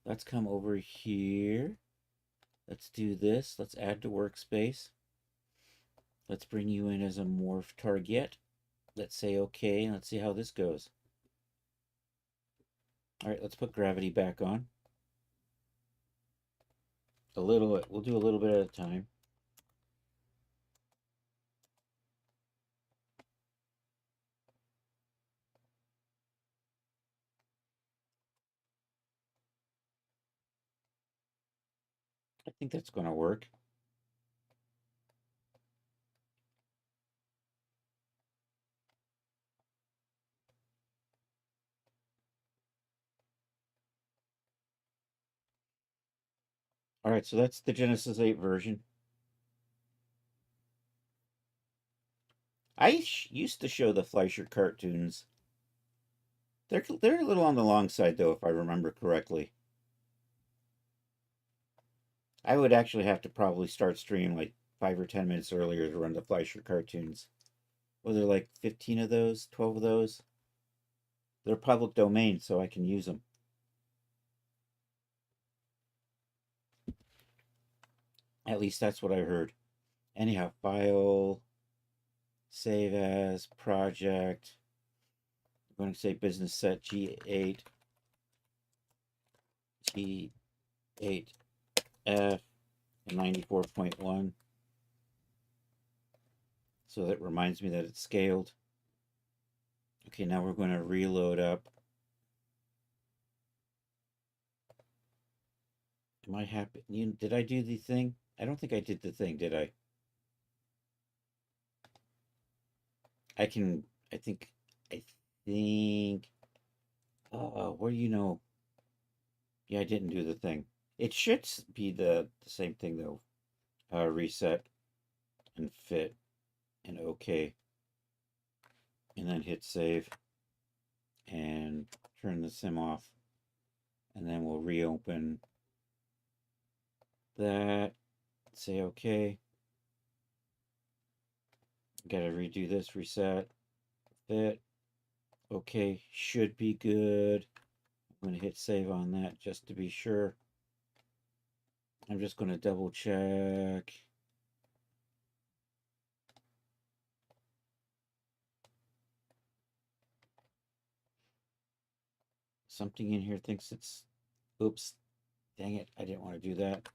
Let's come over here. Let's do this. Let's add to workspace. Let's bring you in as a morph target. Let's say okay. Let's see how this goes. All right, let's put gravity back on. We'll do a little bit at a time. I think that's going to work. All right, so that's the Genesis 8 version. I used to show the Fleischer cartoons. They're a little on the long side, though, if I remember correctly. I would actually have to probably start streaming like 5 or 10 minutes earlier to run the Fleischer cartoons. Well, there like 15 of those, 12 of those? They're public domain, so I can use them. At least that's what I heard. Anyhow, file, save as, project. I'm going to say business set G8, G8F, and 94.1. So that reminds me that it's scaled. Okay, now we're going to reload up. Am I happy? Did I do the thing? I don't think I did the thing, did I? I think, I think, what do you know? Yeah, I didn't do the thing. It should be the same thing though. Reset and fit and okay. And then hit save and turn the sim off. And then we'll reopen that. Say okay. Gotta redo this, reset, fit, okay, should be good. I'm gonna hit save on that just to be sure. I'm just gonna double check. Something in here thinks it's, oops, dang it, I didn't want to do that.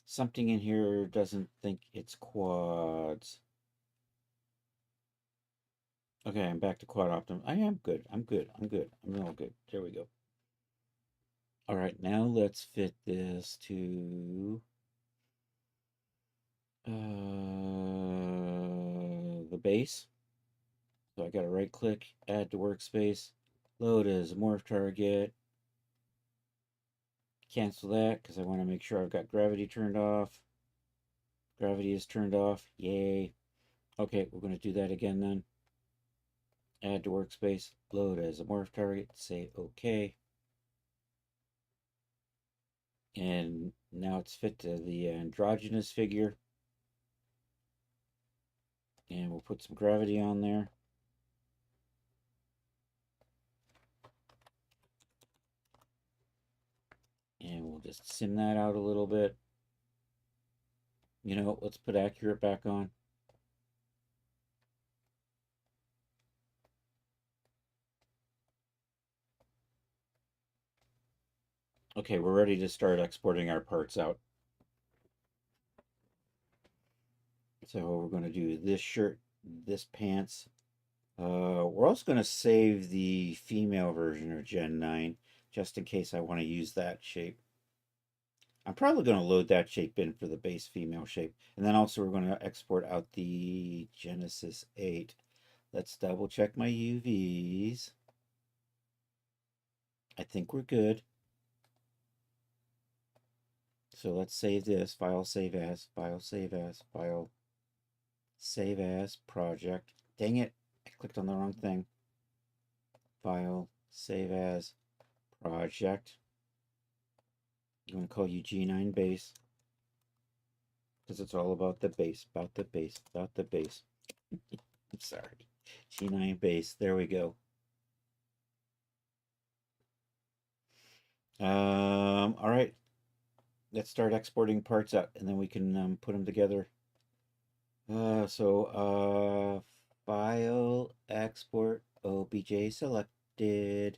Something in here doesn't think it's quads. Okay, I'm back to quad optim. I am good. I'm good. I'm all good. There we go. All right, now let's fit this to the base. So I got to right click, add to workspace, load as a morph target, cancel that because I want to make sure I've got gravity turned off. Gravity is turned off, yay. Okay, we're going to do that again then. Add to workspace, load as a morph target, say okay. And now it's fit to the androgynous figure. And we'll put some gravity on there. And we'll just sim that out a little bit. You know, let's put accurate back on. Okay, we're ready to start exporting our parts out. So we're going to do this shirt, this pants. We're also going to save the female version of Gen 9, just in case I want to use that shape. I'm probably going to load that shape in for the base female shape. And then also we're going to export out the Genesis 8. Let's double check my UVs. I think we're good. So let's save this. File, save as, file, save as, file, save as, project. Dang it, I clicked on the wrong thing. File, save as, project. I'm going to call you G9 base. Because it's all about the base, about the base, about the base. I'm sorry. G9 base, there we go. All right. Let's start exporting parts out, and then we can put them together. File, export, OBJ selected.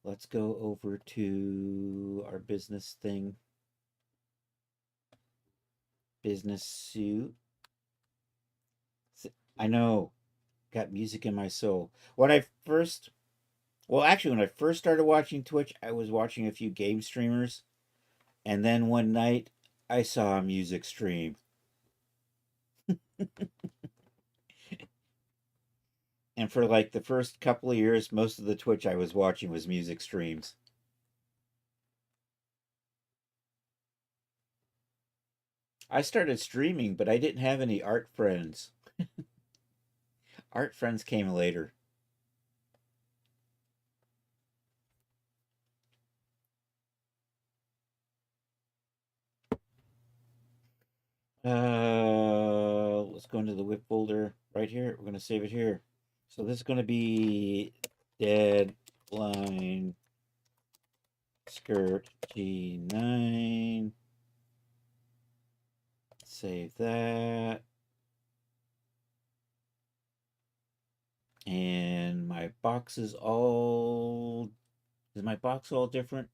Let's go over to our business thing. Business suit. I know, got music in my soul. When I first started watching Twitch, I was watching a few game streamers. And then one night, I saw a music stream. And for like the first couple of years, most of the Twitch I was watching was music streams. I started streaming, but I didn't have any art friends. Art friends came later. Let's go into the whip folder right here. We're going to save it here. So this is going to be deadline skirt G9. Save that. And my box is my box all different?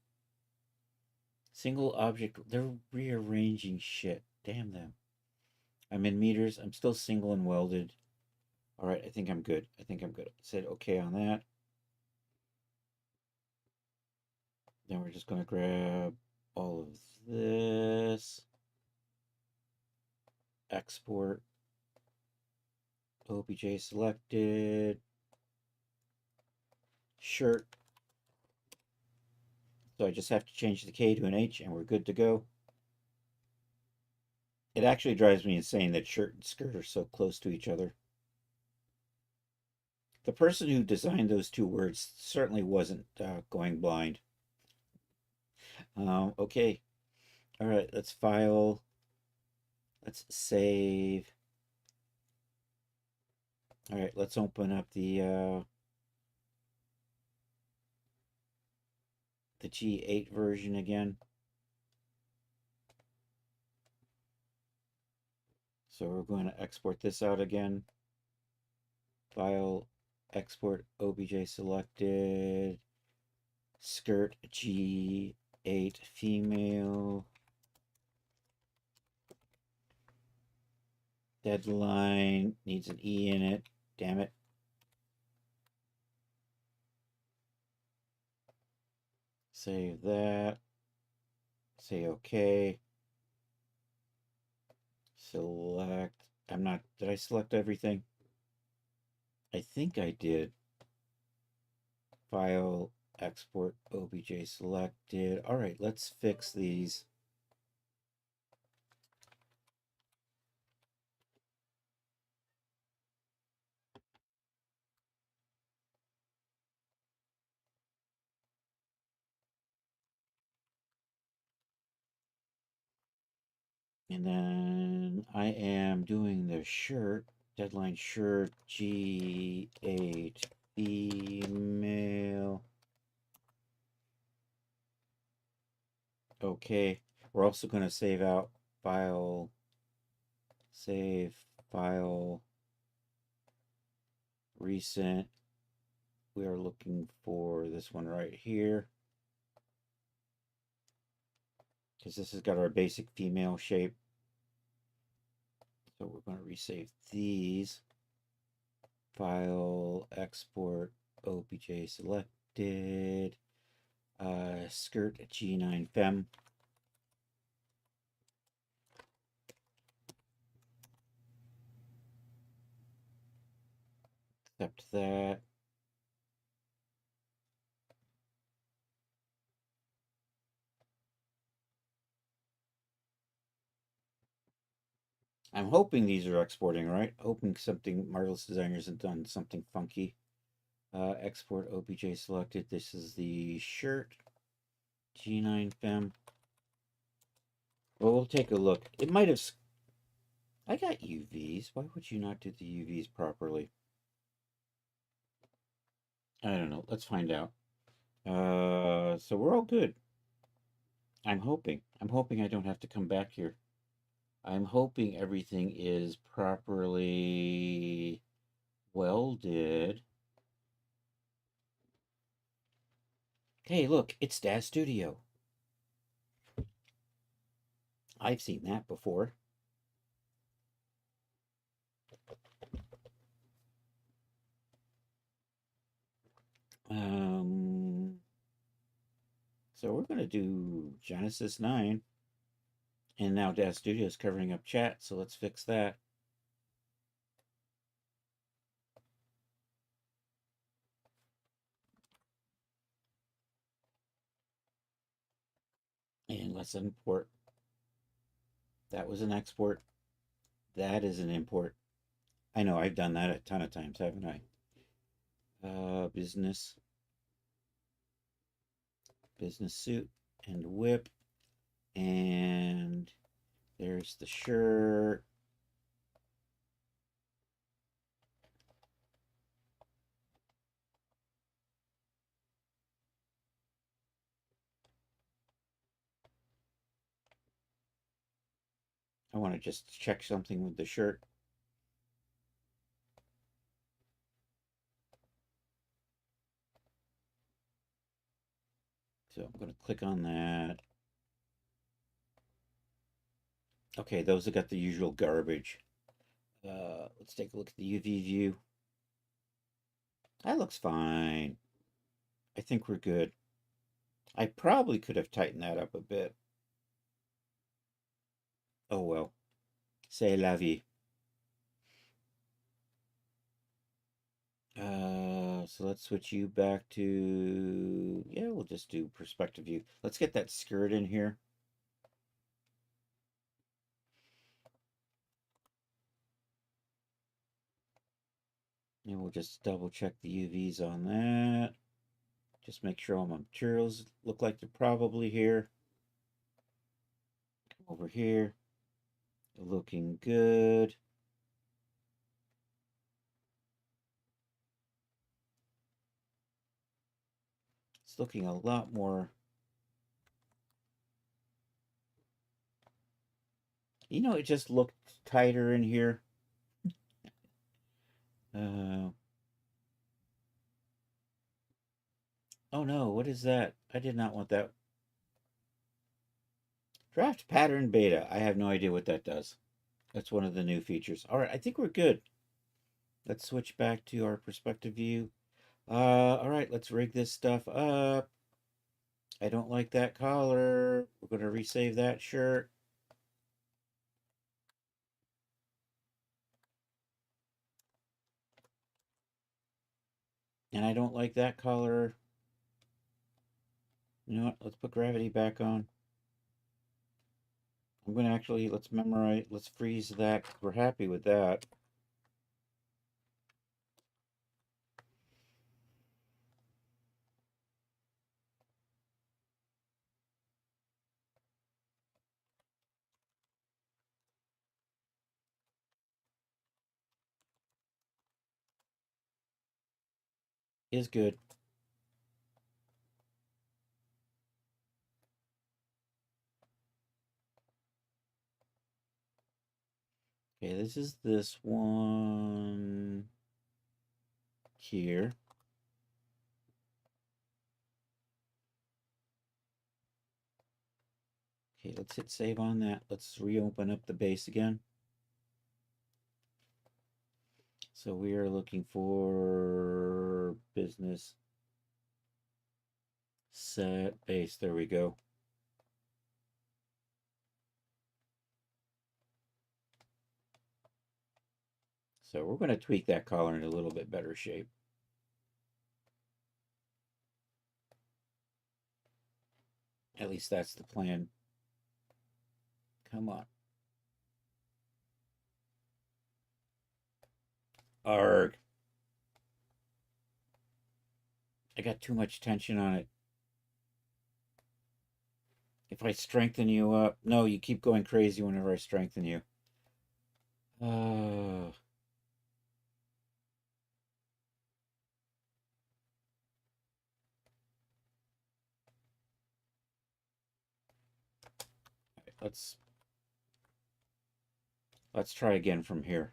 Single object, they're rearranging shit. Damn them. I'm in meters. I'm still single and welded. All right, I think I'm good. I said okay on that. Then we're just going to grab all of this. Export. OBJ selected. Shirt. So I just have to change the K to an H and we're good to go. It actually drives me insane that shirt and skirt are so close to each other. The person who designed those two words certainly wasn't going blind. Okay. All right, let's file. Let's save. All right, let's open up the G8 version again. So we're going to export this out again. File, export, OBJ selected. Skirt G8 female. Deadline needs an E in it. Damn it. Save that. Say OK. Select. Did I select everything? I think I did. File, export, OBJ selected. All right, let's fix these. And then I am doing the shirt, deadline shirt, G8 female. Okay, we're also going to save out file, save file, recent. We are looking for this one right here, because this has got our basic female shape. So we're going to resave these. File, export, OBJ selected, skirt G9 fem. Accept that. I'm hoping these are exporting, right? Hoping something Marvelous Designers have done something funky. Export OBJ selected. This is the shirt. G9 fem. Well, we'll take a look. It might have... I got UVs. Why would you not do the UVs properly? I don't know. Let's find out. So we're all good. I'm hoping. I'm hoping I don't have to come back here. I'm hoping everything is properly welded. Hey, look, it's Daz Studio. I've seen that before. So we're going to do Genesis 9. And now Daz Studio is covering up chat, so let's fix that. And let's import. That was an export. That is an import. I know, I've done that a ton of times, haven't I? Business suit and whip. And there's the shirt. I want to just check something with the shirt. So I'm going to click on that. Okay, those have got the usual garbage. Let's take a look at the UV view. That looks fine. I think we're good. I probably could have tightened that up a bit. Oh well. C'est la vie. So let's switch you back to, yeah, we'll just do perspective view. Let's get that skirt in here. And we'll just double check the UVs on that. Just make sure all my materials look like they're probably here. Come over here. Looking good. It's looking a lot more. You know, it just looked tighter in here. Oh no, what is that? I did not want that. Draft pattern beta. I have no idea what that does. That's one of the new features. All right, I think we're good. Let's switch back to our perspective view. All right, let's rig this stuff up. I don't like that collar. We're going to resave that shirt. And I don't like that collar. You know what? Let's put gravity back on. I'm going to actually, let's memorize, let's freeze that. We're happy with that. Is good. Okay, this is this one here. Okay, let's hit save on that. Let's reopen up the base again. So we are looking for business set base. There we go. So we're going to tweak that collar in a little bit better shape. At least that's the plan. Come on. Arg. I got too much tension on it. If I strengthen you up. No, you keep going crazy whenever I strengthen you. Uh, let's try again from here.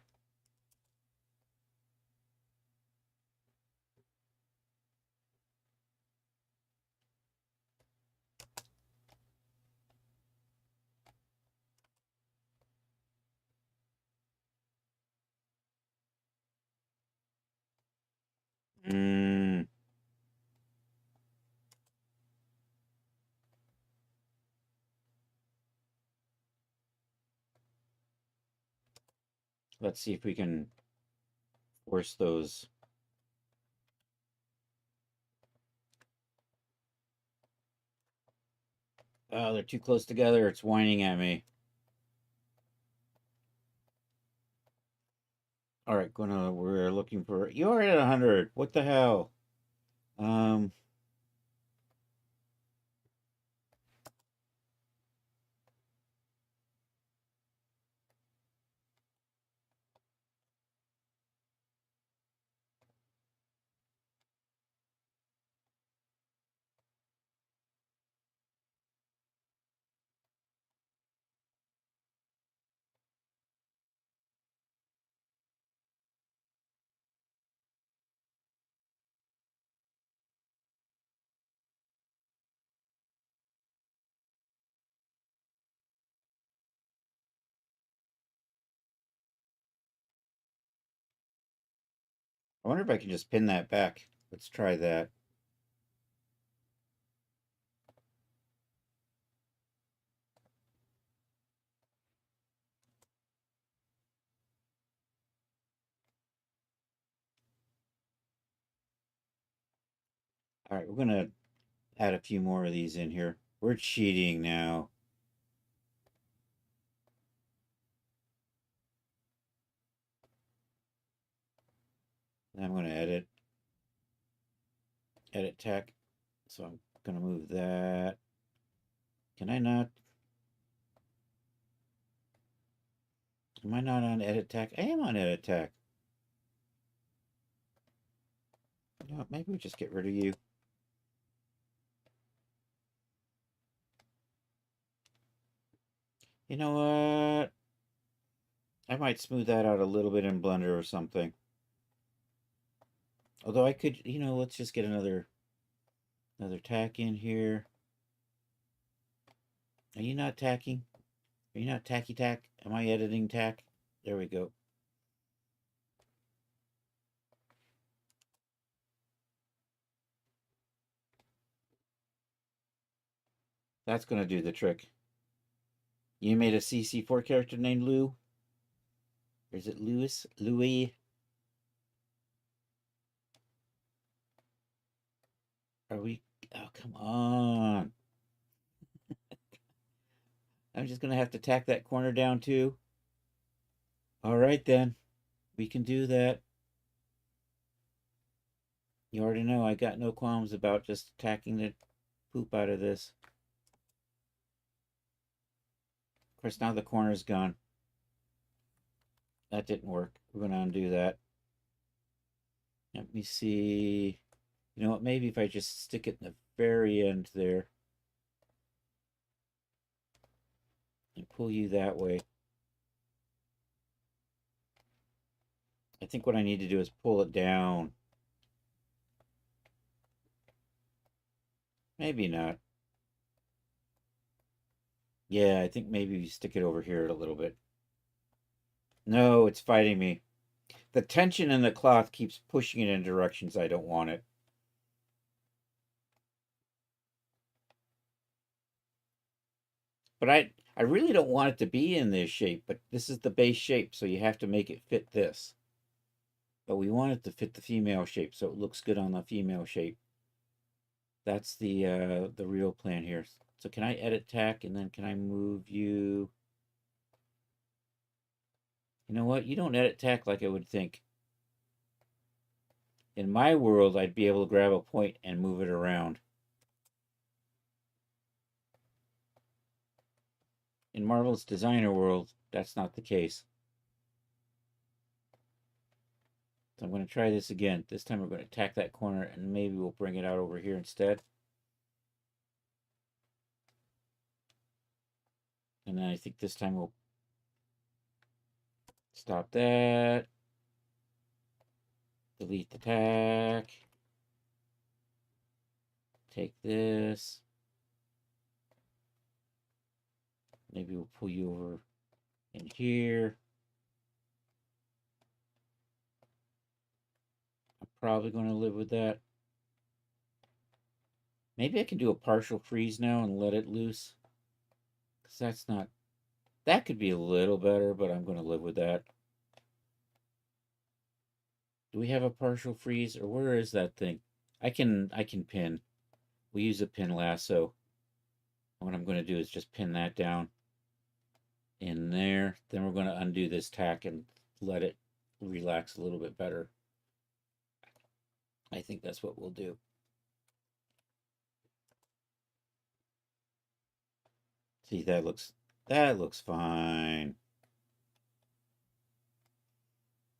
Let's see if we can force those. Oh, they're too close together. It's whining at me. All right, we're looking for. You're at 100. What the hell? Um, I wonder if I can just pin that back. Let's try that. All right, we're gonna add a few more of these in here. We're cheating now. I'm gonna edit tech. So I'm gonna move that. Can I not? Am I not on edit tech? I am on edit tech. You know, maybe we just get rid of you. You know what? I might smooth that out a little bit in Blender or something. Although I could, let's just get another tack in here. Are you not tacking? Are you not tacky tack? Am I editing tack? There we go. That's going to do the trick. You made a CC4 character named Lou? Or is it Louis? Louis? Are we... Oh, come on. I'm just going to have to tack that corner down too. All right, then. We can do that. You already know I got no qualms about just tacking the poop out of this. Of course, now the corner's gone. That didn't work. We're going to undo that. Let me see. You know what? Maybe if I just stick it in the very end there and pull you that way. I think what I need to do is pull it down. Maybe not. Yeah, I think maybe you stick it over here a little bit. No, it's fighting me. The tension in the cloth keeps pushing it in directions I don't want it. But I really don't want it to be in this shape, but this is the base shape, so you have to make it fit this. But we want it to fit the female shape, so it looks good on the female shape. That's the real plan here. So can I edit tack, and then can I move you? You know what? You don't edit tack like I would think. In my world, I'd be able to grab a point and move it around. In Marvel's designer world, that's not the case. So I'm going to try this again. This time we're going to tack that corner, and maybe we'll bring it out over here instead. And then I think this time we'll stop that. Delete the tack. Take this. Maybe we'll pull you over in here. I'm probably going to live with that. Maybe I can do a partial freeze now and let it loose. Because that's not... That could be a little better, but I'm going to live with that. Do we have a partial freeze, or where is that thing? I can pin. We use a pin lasso. What I'm going to do is just pin that down in there. Then we're going to undo this tack and let it relax a little bit better. I think that's what we'll do. See, that looks fine.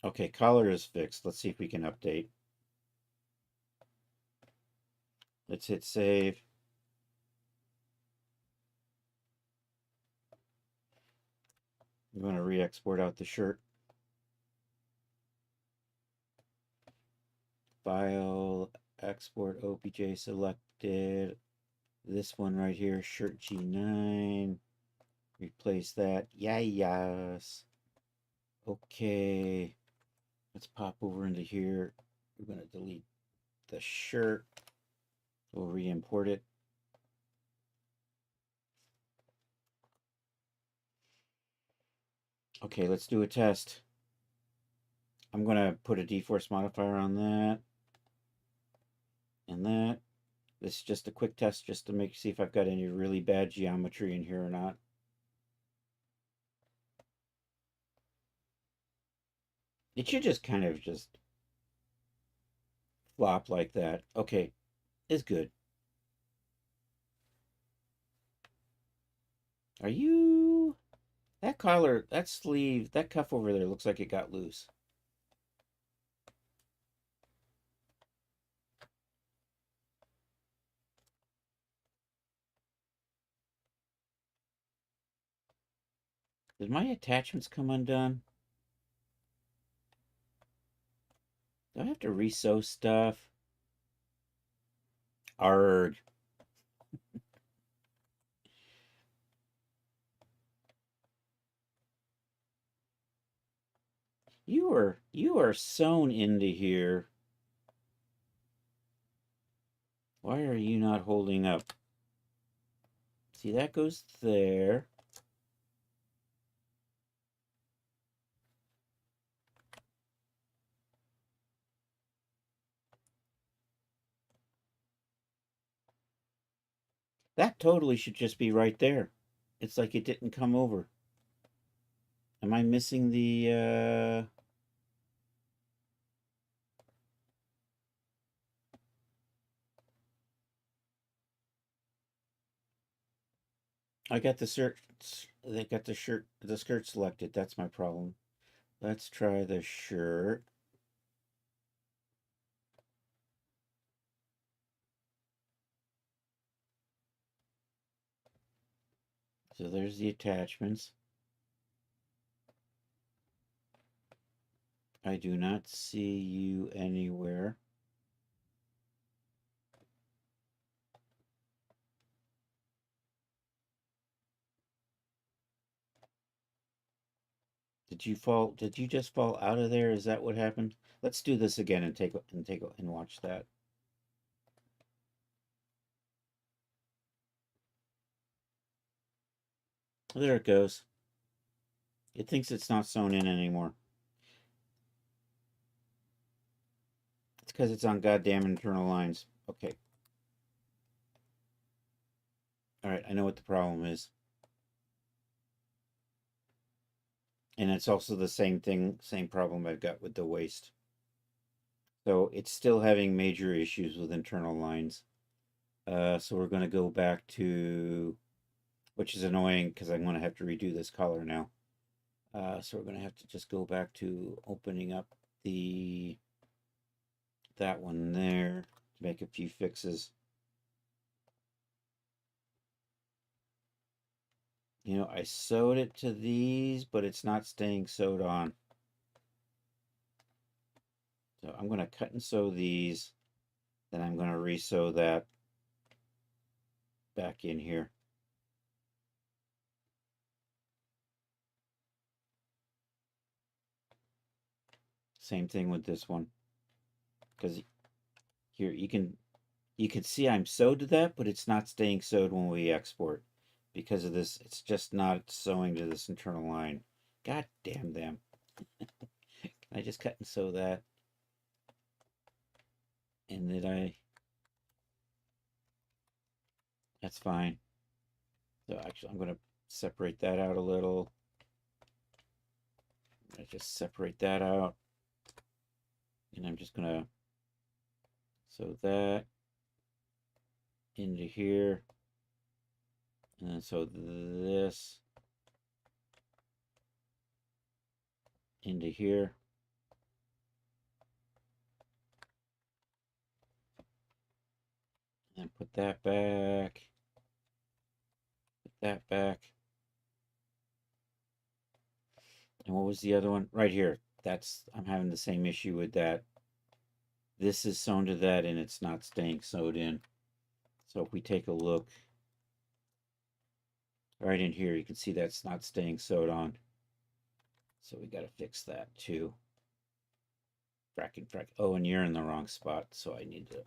Okay, collar is fixed. Let's see if we can update. Let's hit save. I'm going to re-export out the shirt. File, export OPJ selected. This one right here, shirt G9. Replace that. Yes. Okay. Let's pop over into here. We're going to delete the shirt. We'll re-import it. Okay, let's do a test. I'm going to put a deforce modifier on that. And that. This is just a quick test just to see if I've got any really bad geometry in here or not. It should just kind of just flop like that. Okay, it's good. Are you... That collar, that sleeve, that cuff over there looks like it got loose. Did my attachments come undone? Do I have to re-sew stuff? Arg. You are sewn into here. Why are you not holding up? See, that goes there. That totally should just be right there. It's like it didn't come over. Am I missing the, I got the shirt, they got the skirt selected. That's my problem. Let's try the shirt. So there's the attachments. I do not see you anywhere. Did you just fall out of there? Is that what happened? Let's do this again and watch that. There it goes. It thinks it's not sewn in anymore. It's because it's on goddamn internal lines. Okay. All right, I know what the problem is. And it's also the same problem I've got with the waist. So it's still having major issues with internal lines. So we're going to go back to, which is annoying because I'm going to have to redo this collar now. So we're going to have to just go back to opening up that one there to make a few fixes. You know, I sewed it to these, but it's not staying sewed on. So I'm going to cut and sew these, then I'm going to re-sew that back in here. Same thing with this one, because here you can see I'm sewed to that, but it's not staying sewed when we export because of this. It's just not sewing to this internal line. God damn them! Can I just cut and sew that? And that's fine. So actually, I'm going to separate that out a little. I just separate that out, and I'm just going to sew that into here, and then sew this into here. And put that back. Put that back. And what was the other one? Right here. I'm having the same issue with that. This is sewn to that and it's not staying sewed in. So if we take a look right in here, you can see that's not staying sewed on. So we got to fix that too. Frack. Oh, and you're in the wrong spot. So I need to.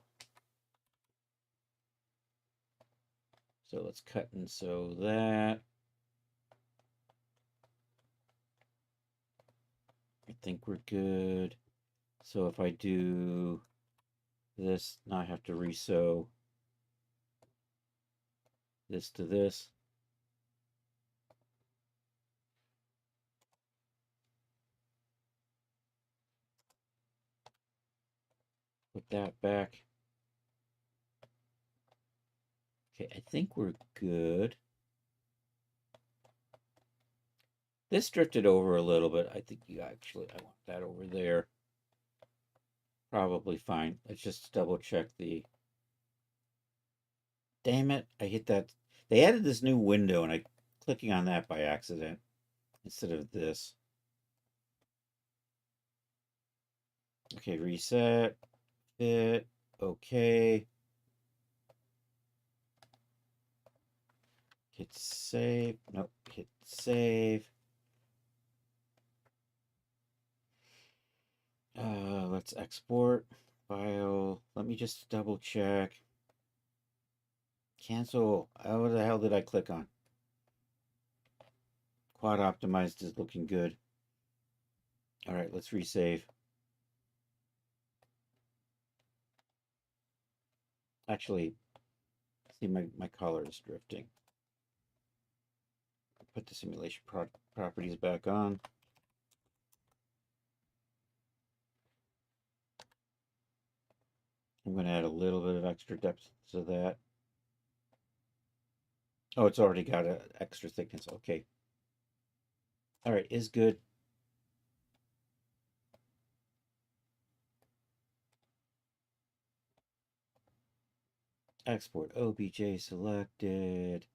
So let's cut and sew that. I think we're good. So if I do this, now I have to re-sew this to this. Put that back. Okay, I think we're good. This drifted over a little bit. I think I want that over there. Probably fine. Let's just double check the. Damn it, I hit that. They added this new window and I clicking on that by accident instead of this. Okay, reset, fit, okay. Hit save, nope, hit save. Let's export file. Let me just double check. Cancel. What the hell did I click on? Quad optimized is looking good. All right, let's resave. Actually, see my color is drifting. Put the simulation properties back on. I'm going to add a little bit of extra depth to that. Oh, it's already got an extra thickness. Okay. All right, is good. Export OBJ selected.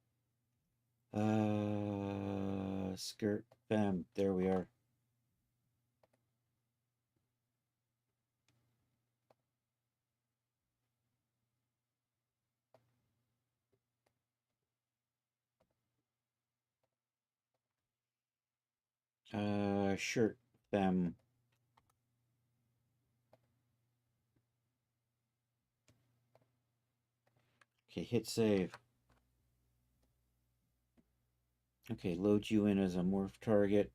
Skirt fem. There we are. Shirt fem. Okay, hit save. Okay, load you in as a morph target.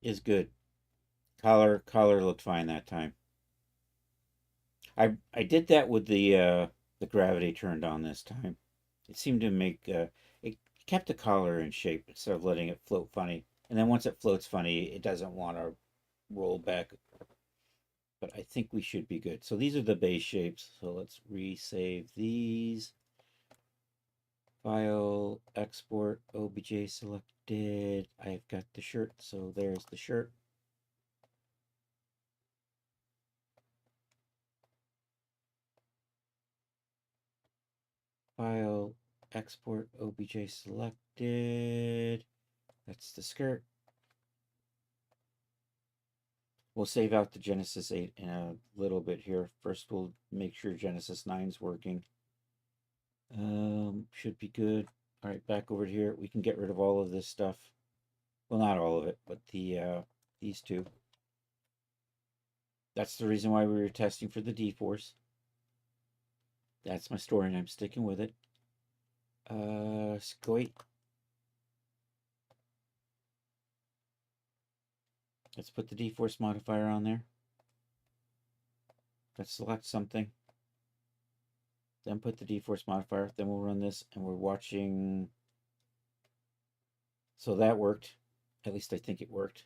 Is good. Collar looked fine that time. I did that with the gravity turned on this time. It seemed to make it kept the collar in shape instead of letting it float funny. And then once it floats funny, it doesn't want to roll back. But I think we should be good. So these are the base shapes. So let's resave these. File, export, OBJ selected. I've got the shirt, so there's the shirt. File, export, OBJ selected. That's the skirt. We'll save out the Genesis 8 in a little bit here. First, we'll make sure Genesis 9 is working. Should be good. All right, back over here. We can get rid of all of this stuff. Well, not all of it, but these two. That's the reason why we were testing for the D-Force. That's my story, and I'm sticking with it. Scoit. Let's put the D-Force modifier on there. Let's select something. Then put the D-Force modifier. Then we'll run this, and we're watching. So that worked. At least I think it worked.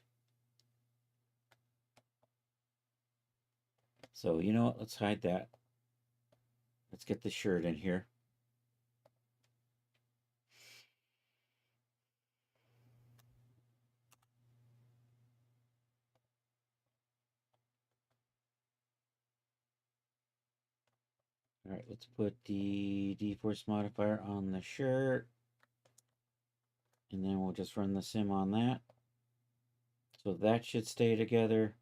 So you know what? Let's hide that. Let's get the shirt in here. All right, let's put the D-Force modifier on the shirt. And then we'll just run the sim on that. So that should stay together.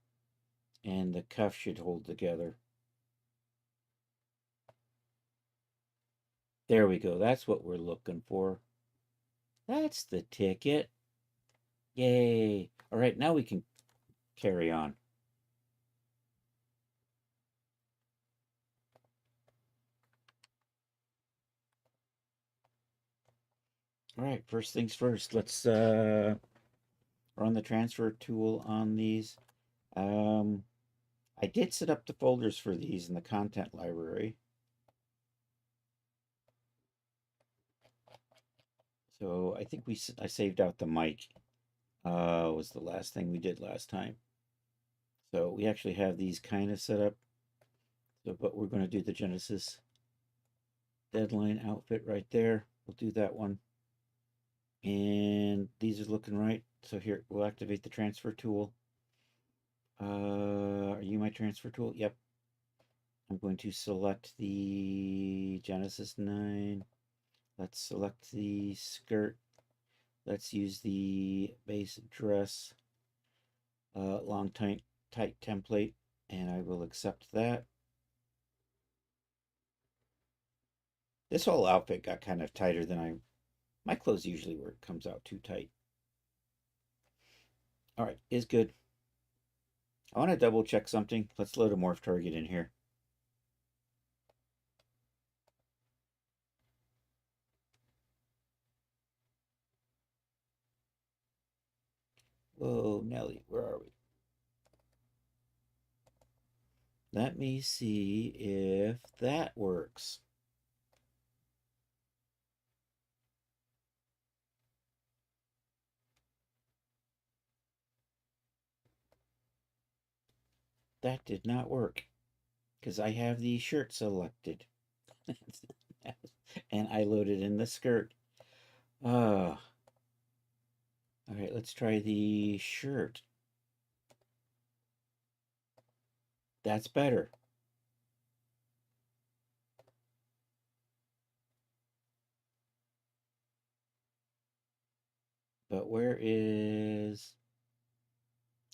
And the cuff should hold together. There we go. That's what we're looking for. That's the ticket. Yay. All right, now we can carry on. All right, first things first. Let's run the transfer tool on these. I did set up the folders for these in the content library. So I think I saved out the mic. Was the last thing we did last time. So we actually have these kind of set up. So, but we're going to do the Genesis deadline outfit right there. We'll do that one. And these are looking right. So here, we'll activate the transfer tool. Are you my transfer tool? Yep. I'm going to select the Genesis 9. Let's select the skirt. Let's use the base dress long tight template, and I will accept that. This whole outfit got kind of tighter than I My clothes usually where it comes out too tight. All right, is good. I want to double check something. Let's load a morph target in here. Whoa, Nelly, where are we? Let me see if that works. That did not work because I have the shirt selected. And I loaded in the skirt. All right, let's try the shirt. That's better. But where is...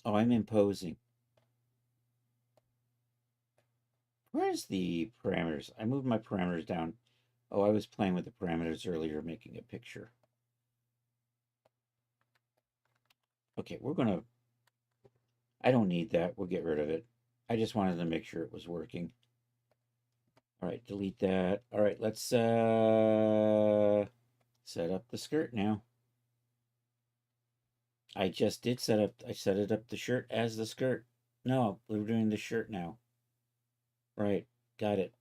Oh, I'm imposing. Where's the parameters? I moved my parameters down. Oh, I was playing with the parameters earlier, making a picture. Okay, we're gonna... I don't need that. We'll get rid of it. I just wanted to make sure it was working. All right, delete that. All right, let's set up the skirt now. I just did I set it up the shirt as the skirt. No, we're doing the shirt now. Right, got it.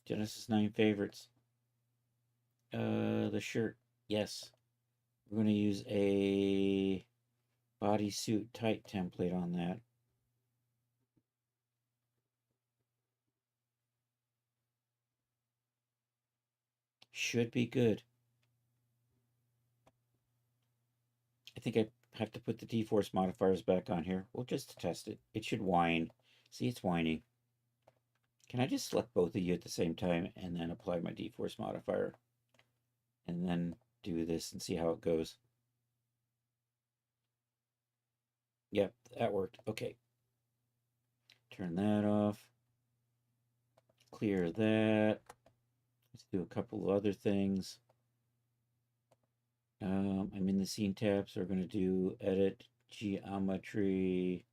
Genesis 9 favorites. The shirt, yes. We're gonna use a bodysuit tight template on that. Should be good. I think I have to put the D-force modifiers back on here. We'll just test it. It should whine. See, it's whining. Can I just select both of you at the same time and then apply my D-force modifier? And then do this and see how it goes. Yep, that worked. Okay. Turn that off. Clear that. Let's do a couple of other things. I'm in the scene tab, so we're going to do edit geometry,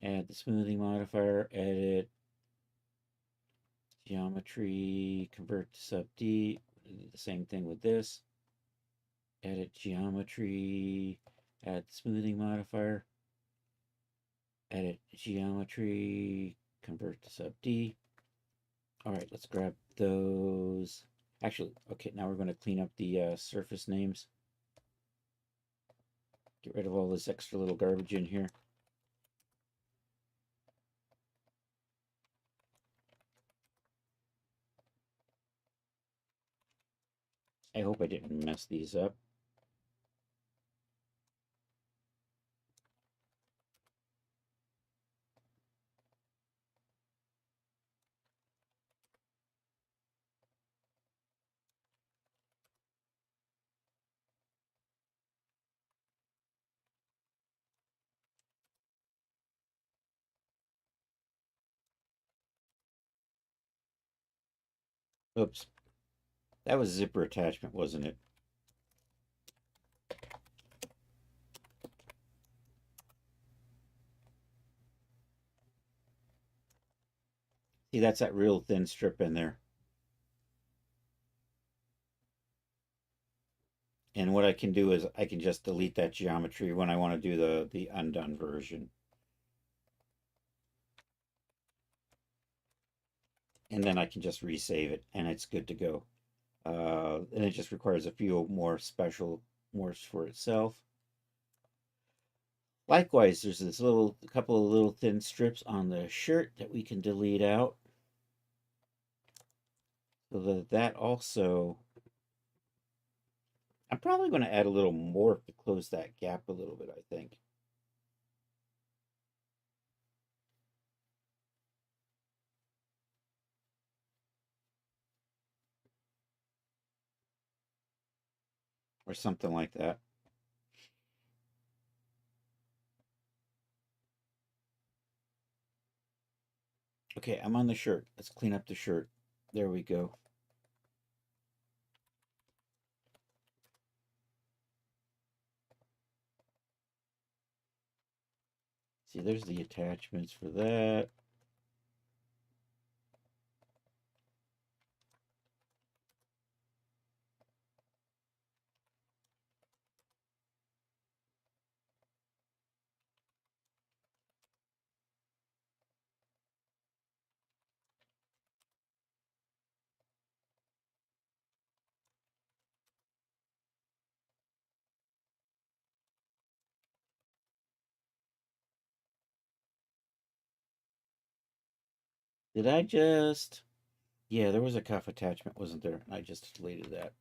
add the smoothing modifier, edit geometry, convert to sub D. The same thing with this. Edit geometry, add the smoothing modifier, edit geometry, convert to sub D. All right, let's grab those. Actually, okay, now we're going to clean up the surface names. Get rid of all this extra little garbage in here. I hope I didn't mess these up. Oops. That was zipper attachment, wasn't it? See, that's that real thin strip in there. And what I can do is I can just delete that geometry when I want to do the undone version. And then I can just resave it and it's good to go. And it just requires a few more special morphs for itself. Likewise, there's this couple of little thin strips on the shirt that we can delete out. So that also, I'm probably going to add a little morph to close that gap a little bit, I think. Or something like that. Okay, I'm on the shirt. Let's clean up the shirt. There we go. See, there's the attachments for that. Did I just... Yeah, there was a cuff attachment, wasn't there? I just deleted that.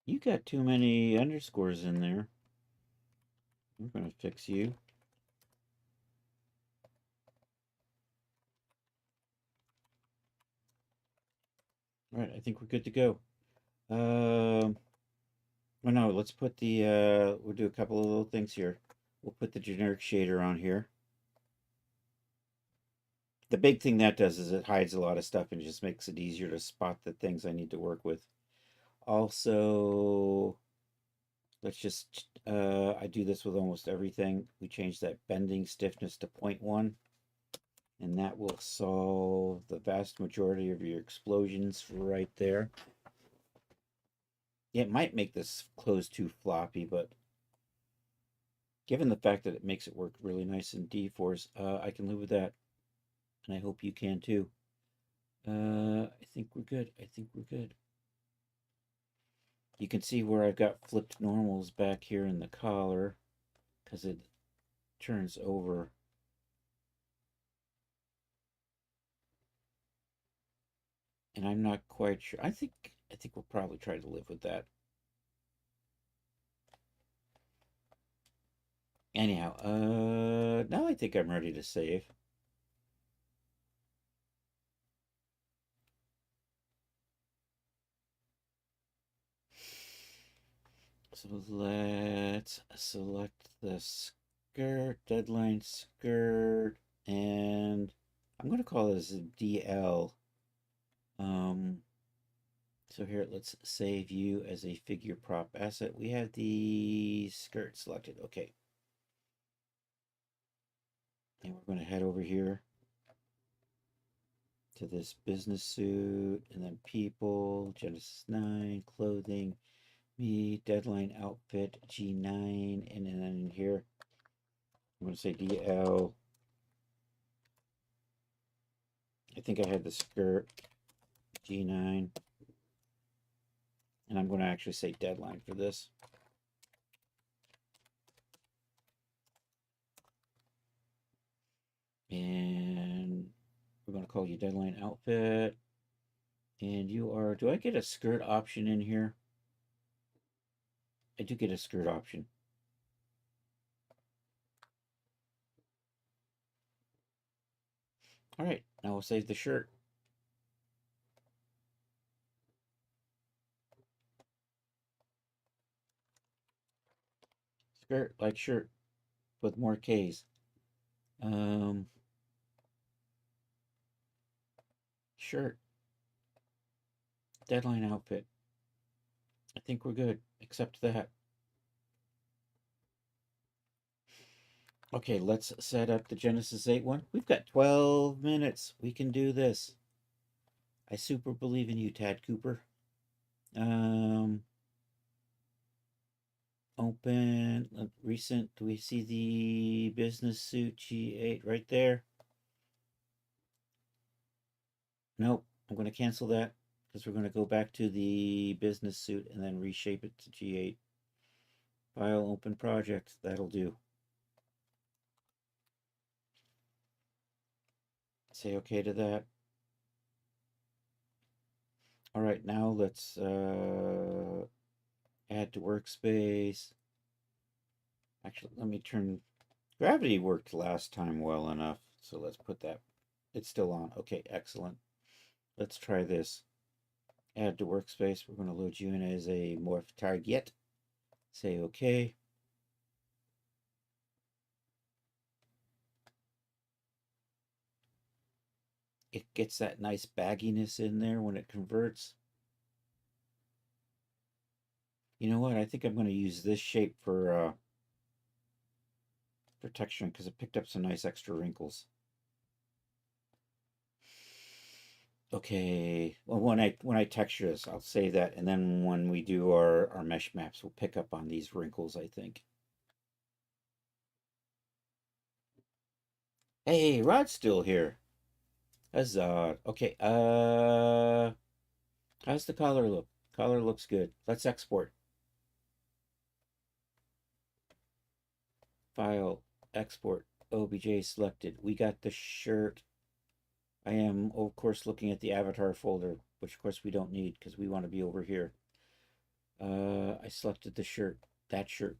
You got too many underscores in there. I'm going to fix you. All right, I think we're good to go. Oh no, let's put the, we'll do a couple of little things here. We'll put the generic shader on here. The big thing that does is it hides a lot of stuff and just makes it easier to spot the things I need to work with. Also, let's just, I do this with almost everything. We change that bending stiffness to 0.1, and that will solve the vast majority of your explosions right there. It might make this close too floppy, but given the fact that it makes it work really nice in D-Force, I can live with that. And I hope you can too. I think we're good. I think we're good. You can see where I've got flipped normals back here in the collar because it turns over. And I'm not quite sure. I think we'll probably try to live with that. Anyhow, now I think I'm ready to save. So let's select the skirt, deadline skirt, and I'm going to call this DL. So here, let's save you as a figure prop asset. We have the skirt selected. Okay. And we're going to head over here to this business suit, and then people, Genesis 9, clothing, me, deadline outfit, G9, and then in here, I'm going to say DL. I think I had the skirt, G9. And I'm going to actually say deadline for this. And we're going to call you deadline outfit. And you are, do I get a skirt option in here? I do get a skirt option. All right, now we'll save the shirt. Skirt like shirt with more K's. Shirt. Deadline outfit. I think we're good, except that. Okay, let's set up the Genesis 8 one. We've got 12 minutes. We can do this. I super believe in you, Tad Cooper. Open, recent, do we see the business suit G8 right there? Nope, I'm going to cancel that because we're going to go back to the business suit and then reshape it to G8. File, open project, that'll do. Say okay to that. All right, now let's add to workspace. Actually, let me turn, gravity worked last time well enough, so let's put that, it's still on. Okay, excellent. Let's try this. Add to workspace. We're going to load you in as a morph target. Say OK. It gets that nice bagginess in there when it converts. You know what? I think I'm going to use this shape for texturing because it picked up some nice extra wrinkles. Okay, well when I texture this, I'll save that, and then when we do our mesh maps, we'll pick up on these wrinkles, I think. Hey, Rod's still here. Huzzah. Okay, how's the collar look? Collar looks good. Let's export. File, export, OBJ selected. We got the shirt. I am, of course, looking at the avatar folder, which of course we don't need because we want to be over here. I selected the shirt, that shirt.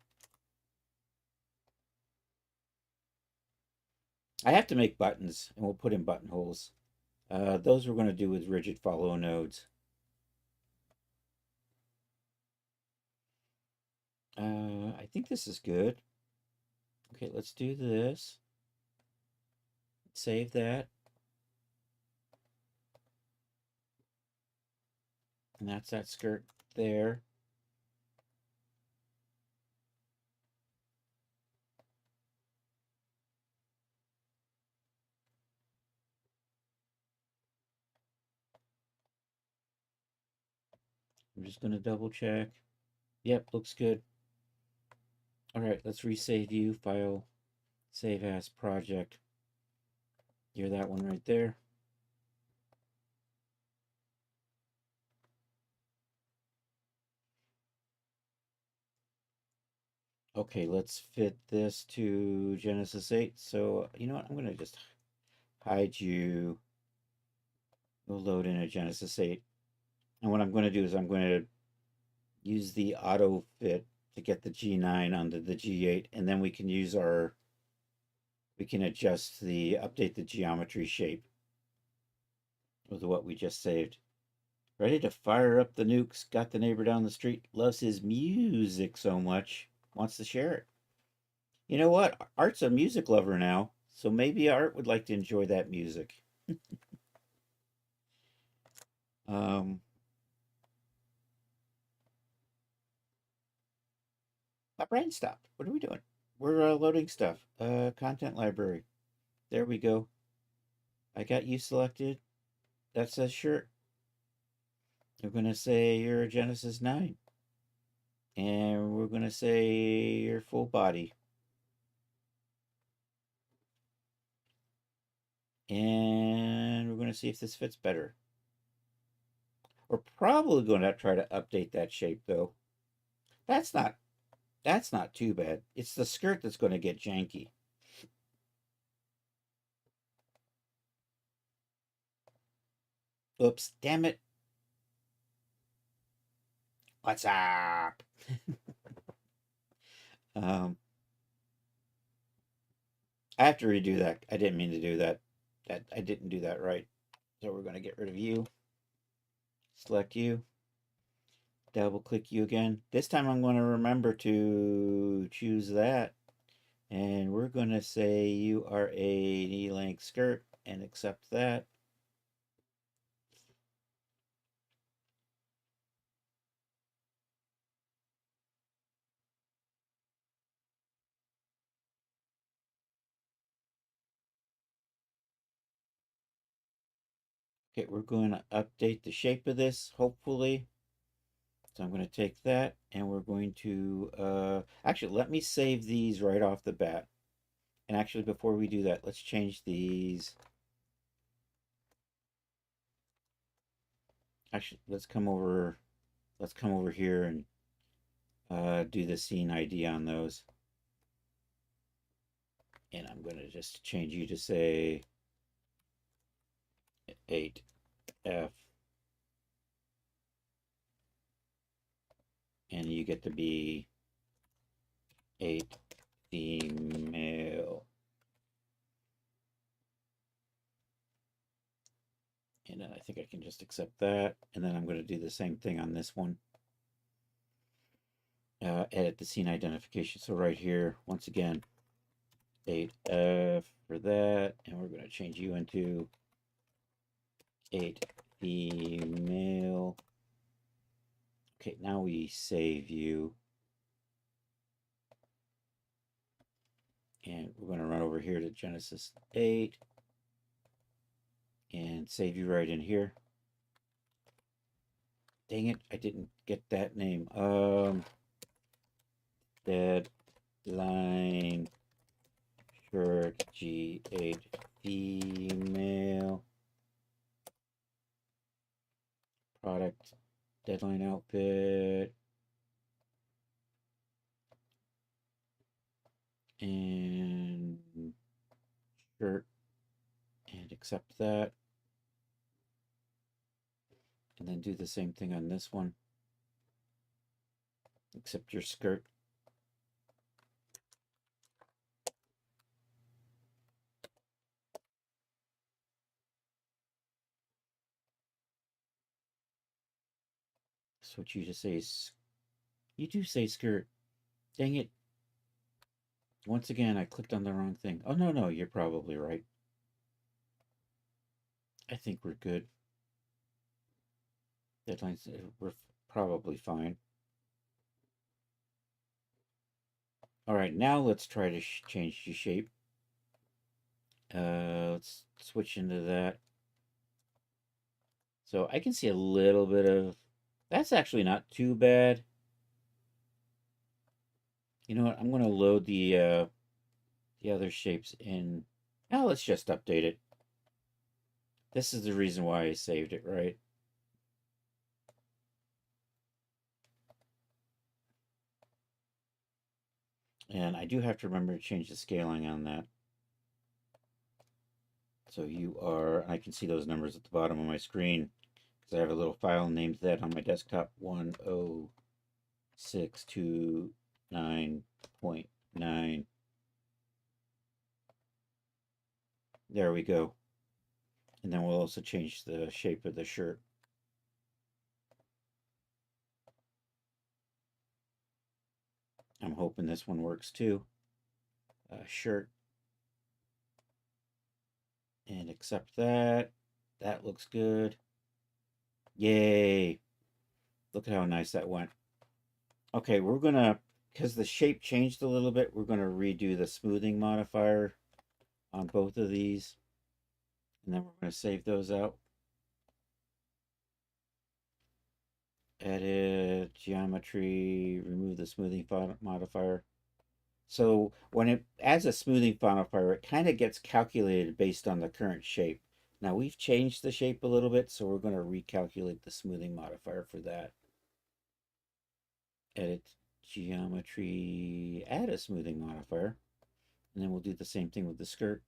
I have to make buttons, and we'll put in buttonholes. Those we're going to do with rigid follow nodes. I think this is good. Okay, let's do this. Save that. And that's that skirt there. I'm just going to double check. Yep, looks good. All right, let's resave you. File, save as project. You're that one right there. Okay, let's fit this to Genesis 8. So, you know what? I'm going to just hide you. We'll load in a Genesis 8. And what I'm going to do is I'm going to use the auto fit to get the G9 onto the G8, and then we can use we can update the geometry shape with what we just saved. Ready to fire up the nukes, got the neighbor down the street, loves his music so much, wants to share it. You know what? Art's a music lover now, so maybe Art would like to enjoy that music. um, my brain stopped. What are we doing? We're loading stuff. Content library. There we go. I got you selected. That says shirt. We're going to say you're a Genesis 9. And we're going to say your full body. And we're going to see if this fits better. We're probably going to try to update that shape though. That's not too bad. It's the skirt that's going to get janky. Oops, damn it. What's up? um, I have to redo that. I didn't mean to do that. I didn't do that right. So we're going to get rid of you. Select you. Double click you again. This time I'm going to remember to choose that. And we're going to say you are a knee-length skirt and accept that. Okay, we're going to update the shape of this, hopefully. So I'm going to take that and we're going to, actually, let me save these right off the bat. And actually, before we do that, let's change these. Actually, let's come over here and do the scene ID on those. And I'm going to just change you to say 8F. And you get to be 8 female. And then I think I can just accept that. And then I'm going to do the same thing on this one. Edit the scene identification. So right here, once again, 8F for that. And we're going to change you into 8 female. Okay, now we save you. And we're going to run over here to Genesis 8 and save you right in here. Dang it, I didn't get that name. Deadline shirt G8 female product deadline outfit and shirt and accept that. And then do the same thing on this one. Accept your skirt. Switch you to say, you do say skirt. Dang it. Once again, I clicked on the wrong thing. Oh, no, you're probably right. I think we're good. Deadlines, we're probably fine. All right, now let's try to change the shape. Let's switch into that. So I can see a little bit of, that's actually not too bad. You know what, I'm gonna load the other shapes in. Now let's just update it. This is the reason why I saved it, right? And I do have to remember to change the scaling on that. So you are, I can see those numbers at the bottom of my screen because I have a little file named that on my desktop, 10629.9. There we go. And then we'll also change the shape of the shirt. I'm hoping this one works too. Shirt. And accept that. That looks good. Yay. Look at how nice that went. Okay, we're going to, because the shape changed a little bit, we're going to redo the smoothing modifier on both of these. And then we're going to save those out. Edit, geometry, remove the smoothing modifier. So when it adds a smoothing modifier, it kind of gets calculated based on the current shape. Now we've changed the shape a little bit, so we're going to recalculate the smoothing modifier for that. Edit geometry, add a smoothing modifier, and then we'll do the same thing with the skirt.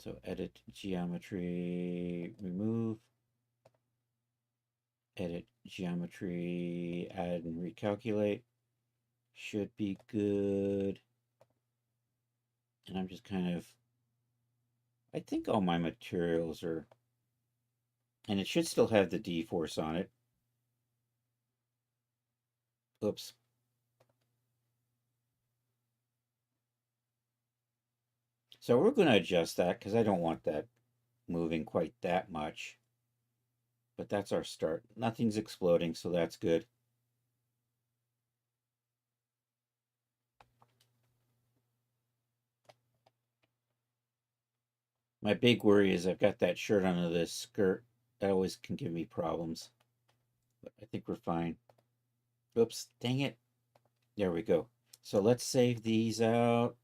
So edit geometry, remove, edit geometry, add and recalculate. Should be good. And I'm just kind of, I think all my materials are, and it should still have the D-force on it. Oops. So we're going to adjust that because I don't want that moving quite that much. But that's our start. Nothing's exploding, so that's good. My big worry is I've got that shirt under this skirt. That always can give me problems. But I think we're fine. Oops, dang it. There we go. So let's save these out.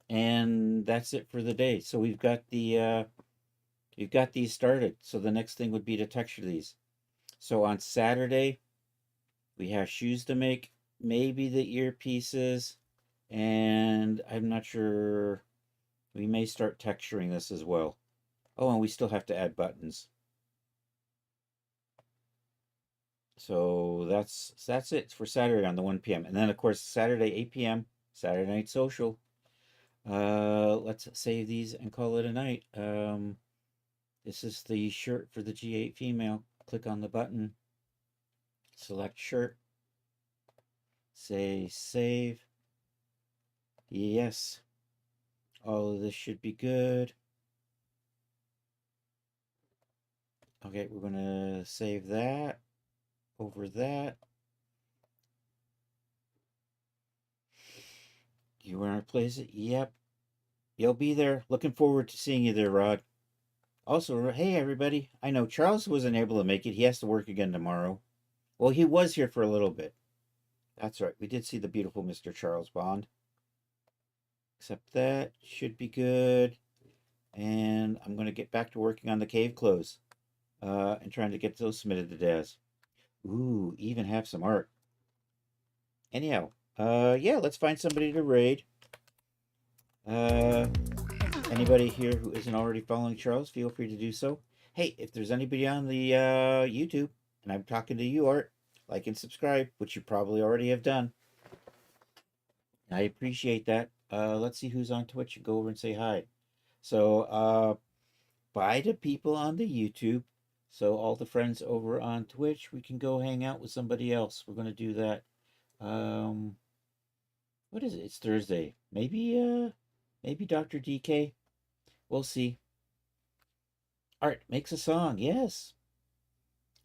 And that's it for the day. So we've got these started. So the next thing would be to texture these. So on Saturday, we have shoes to make, maybe the earpieces, and I'm not sure. We may start texturing this as well. Oh, and we still have to add buttons. So that's it for Saturday on the 1 p.m. And then of course Saturday 8 p.m. Saturday Night Social. Let's save these and call it a night. This is the shirt for the G8 female. Click on the button, select shirt, say save. Yes. All of this should be good. Okay, we're going to save that over that. You want to replace it? Yep. You'll be there. Looking forward to seeing you there, Rod. Also, hey, everybody. I know Charles wasn't able to make it. He has to work again tomorrow. Well, he was here for a little bit. That's right. We did see the beautiful Mr. Charles Bond. Except that should be good. And I'm going to get back to working on the cave clothes and trying to get those submitted to Daz. Ooh, even have some art. Anyhow, yeah, let's find somebody to raid. Anybody here who isn't already following Charles, feel free to do so. Hey, if there's anybody on the YouTube, and I'm talking to you, Art, like and subscribe, which you probably already have done. I appreciate that. Let's see who's on Twitch and go over and say hi. So, bye to people on the YouTube. So all the friends over on Twitch, we can go hang out with somebody else. We're gonna do that. What is it? It's Thursday. Maybe Dr. DK. We'll see. Art makes a song. Yes.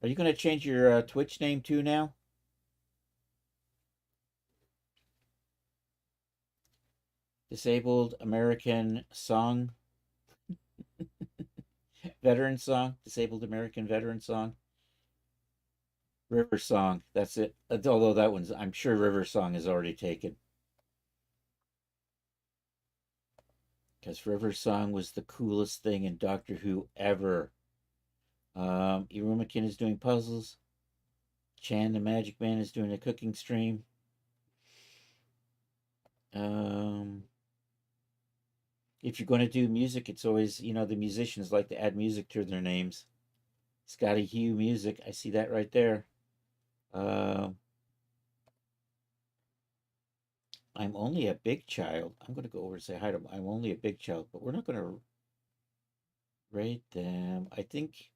Are you gonna change your Twitch name too now? Disabled American Song, Veteran Song, Disabled American Veteran Song, River Song. That's it. Although that one's, I'm sure River Song is already taken. Because River Song was the coolest thing in Doctor Who ever. Irumakin is doing puzzles. Chan the Magic Man is doing a cooking stream. If you're going to do music, it's always, the musicians like to add music to their names. Scotty Hugh Music, I see that right there. I'm only a big child. I'm going to go over and say hi to them. I'm only a big child, but we're not going to rate them. I think,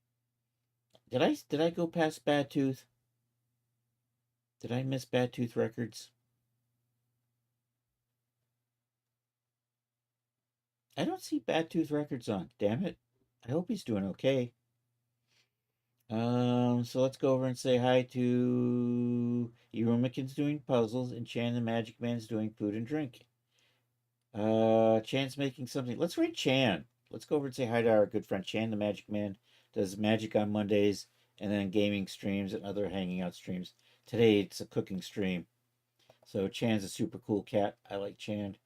did I go past Bad Tooth? Did I miss Bad Tooth Records? I don't see Bad Tooth Records on. Damn it. I hope he's doing okay. So let's go over and say hi to Irumakin's doing puzzles and Chan the Magic Man's doing food and drink. Chan's making something. Let's read Chan. Let's go over and say hi to our good friend Chan the Magic Man. Does magic on Mondays and then gaming streams and other hanging out streams. Today it's a cooking stream. So Chan's a super cool cat. I like Chan.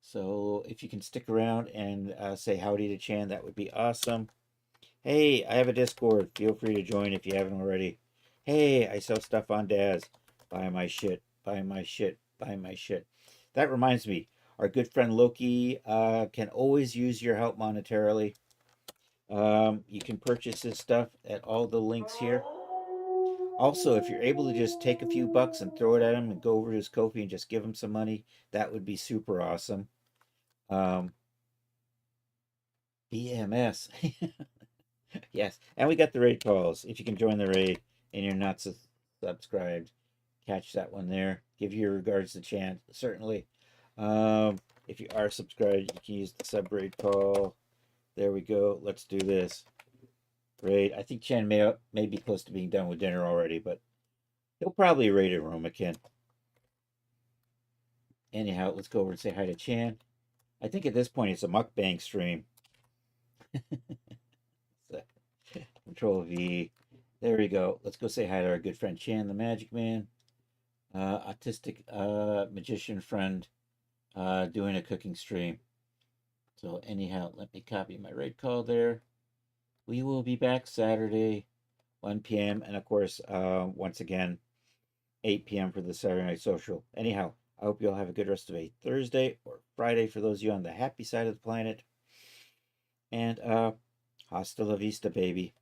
So if you can stick around and say howdy to Chan, that would be awesome. Hey, I have a Discord. Feel free to join if you haven't already. Hey, I sell stuff on Daz. Buy my shit. Buy my shit. Buy my shit. That reminds me, our good friend Loki can always use your help monetarily. You can purchase his stuff at all the links here. Also, if you're able to just take a few bucks and throw it at him and go over to his Ko-fi and just give him some money, that would be super awesome. BMS. Yes, and we got the raid calls. If you can join the raid and you're not subscribed, catch that one there. Give your regards to Chan, certainly. If you are subscribed, you can use the sub raid call. There we go. Let's do this. Raid. I think Chan may be close to being done with dinner already, but he'll probably raid a room again. Anyhow, let's go over and say hi to Chan. I think at this point it's a mukbang stream. So, Control V. There we go. Let's go say hi to our good friend Chan the Magic Man. Autistic magician friend doing a cooking stream. So anyhow, let me copy my raid call there. We will be back Saturday, 1 p.m. And of course, once again, 8 p.m. for the Saturday Night Social. Anyhow, I hope you all have a good rest of a Thursday or Friday for those of you on the happy side of the planet. And hasta la vista, baby.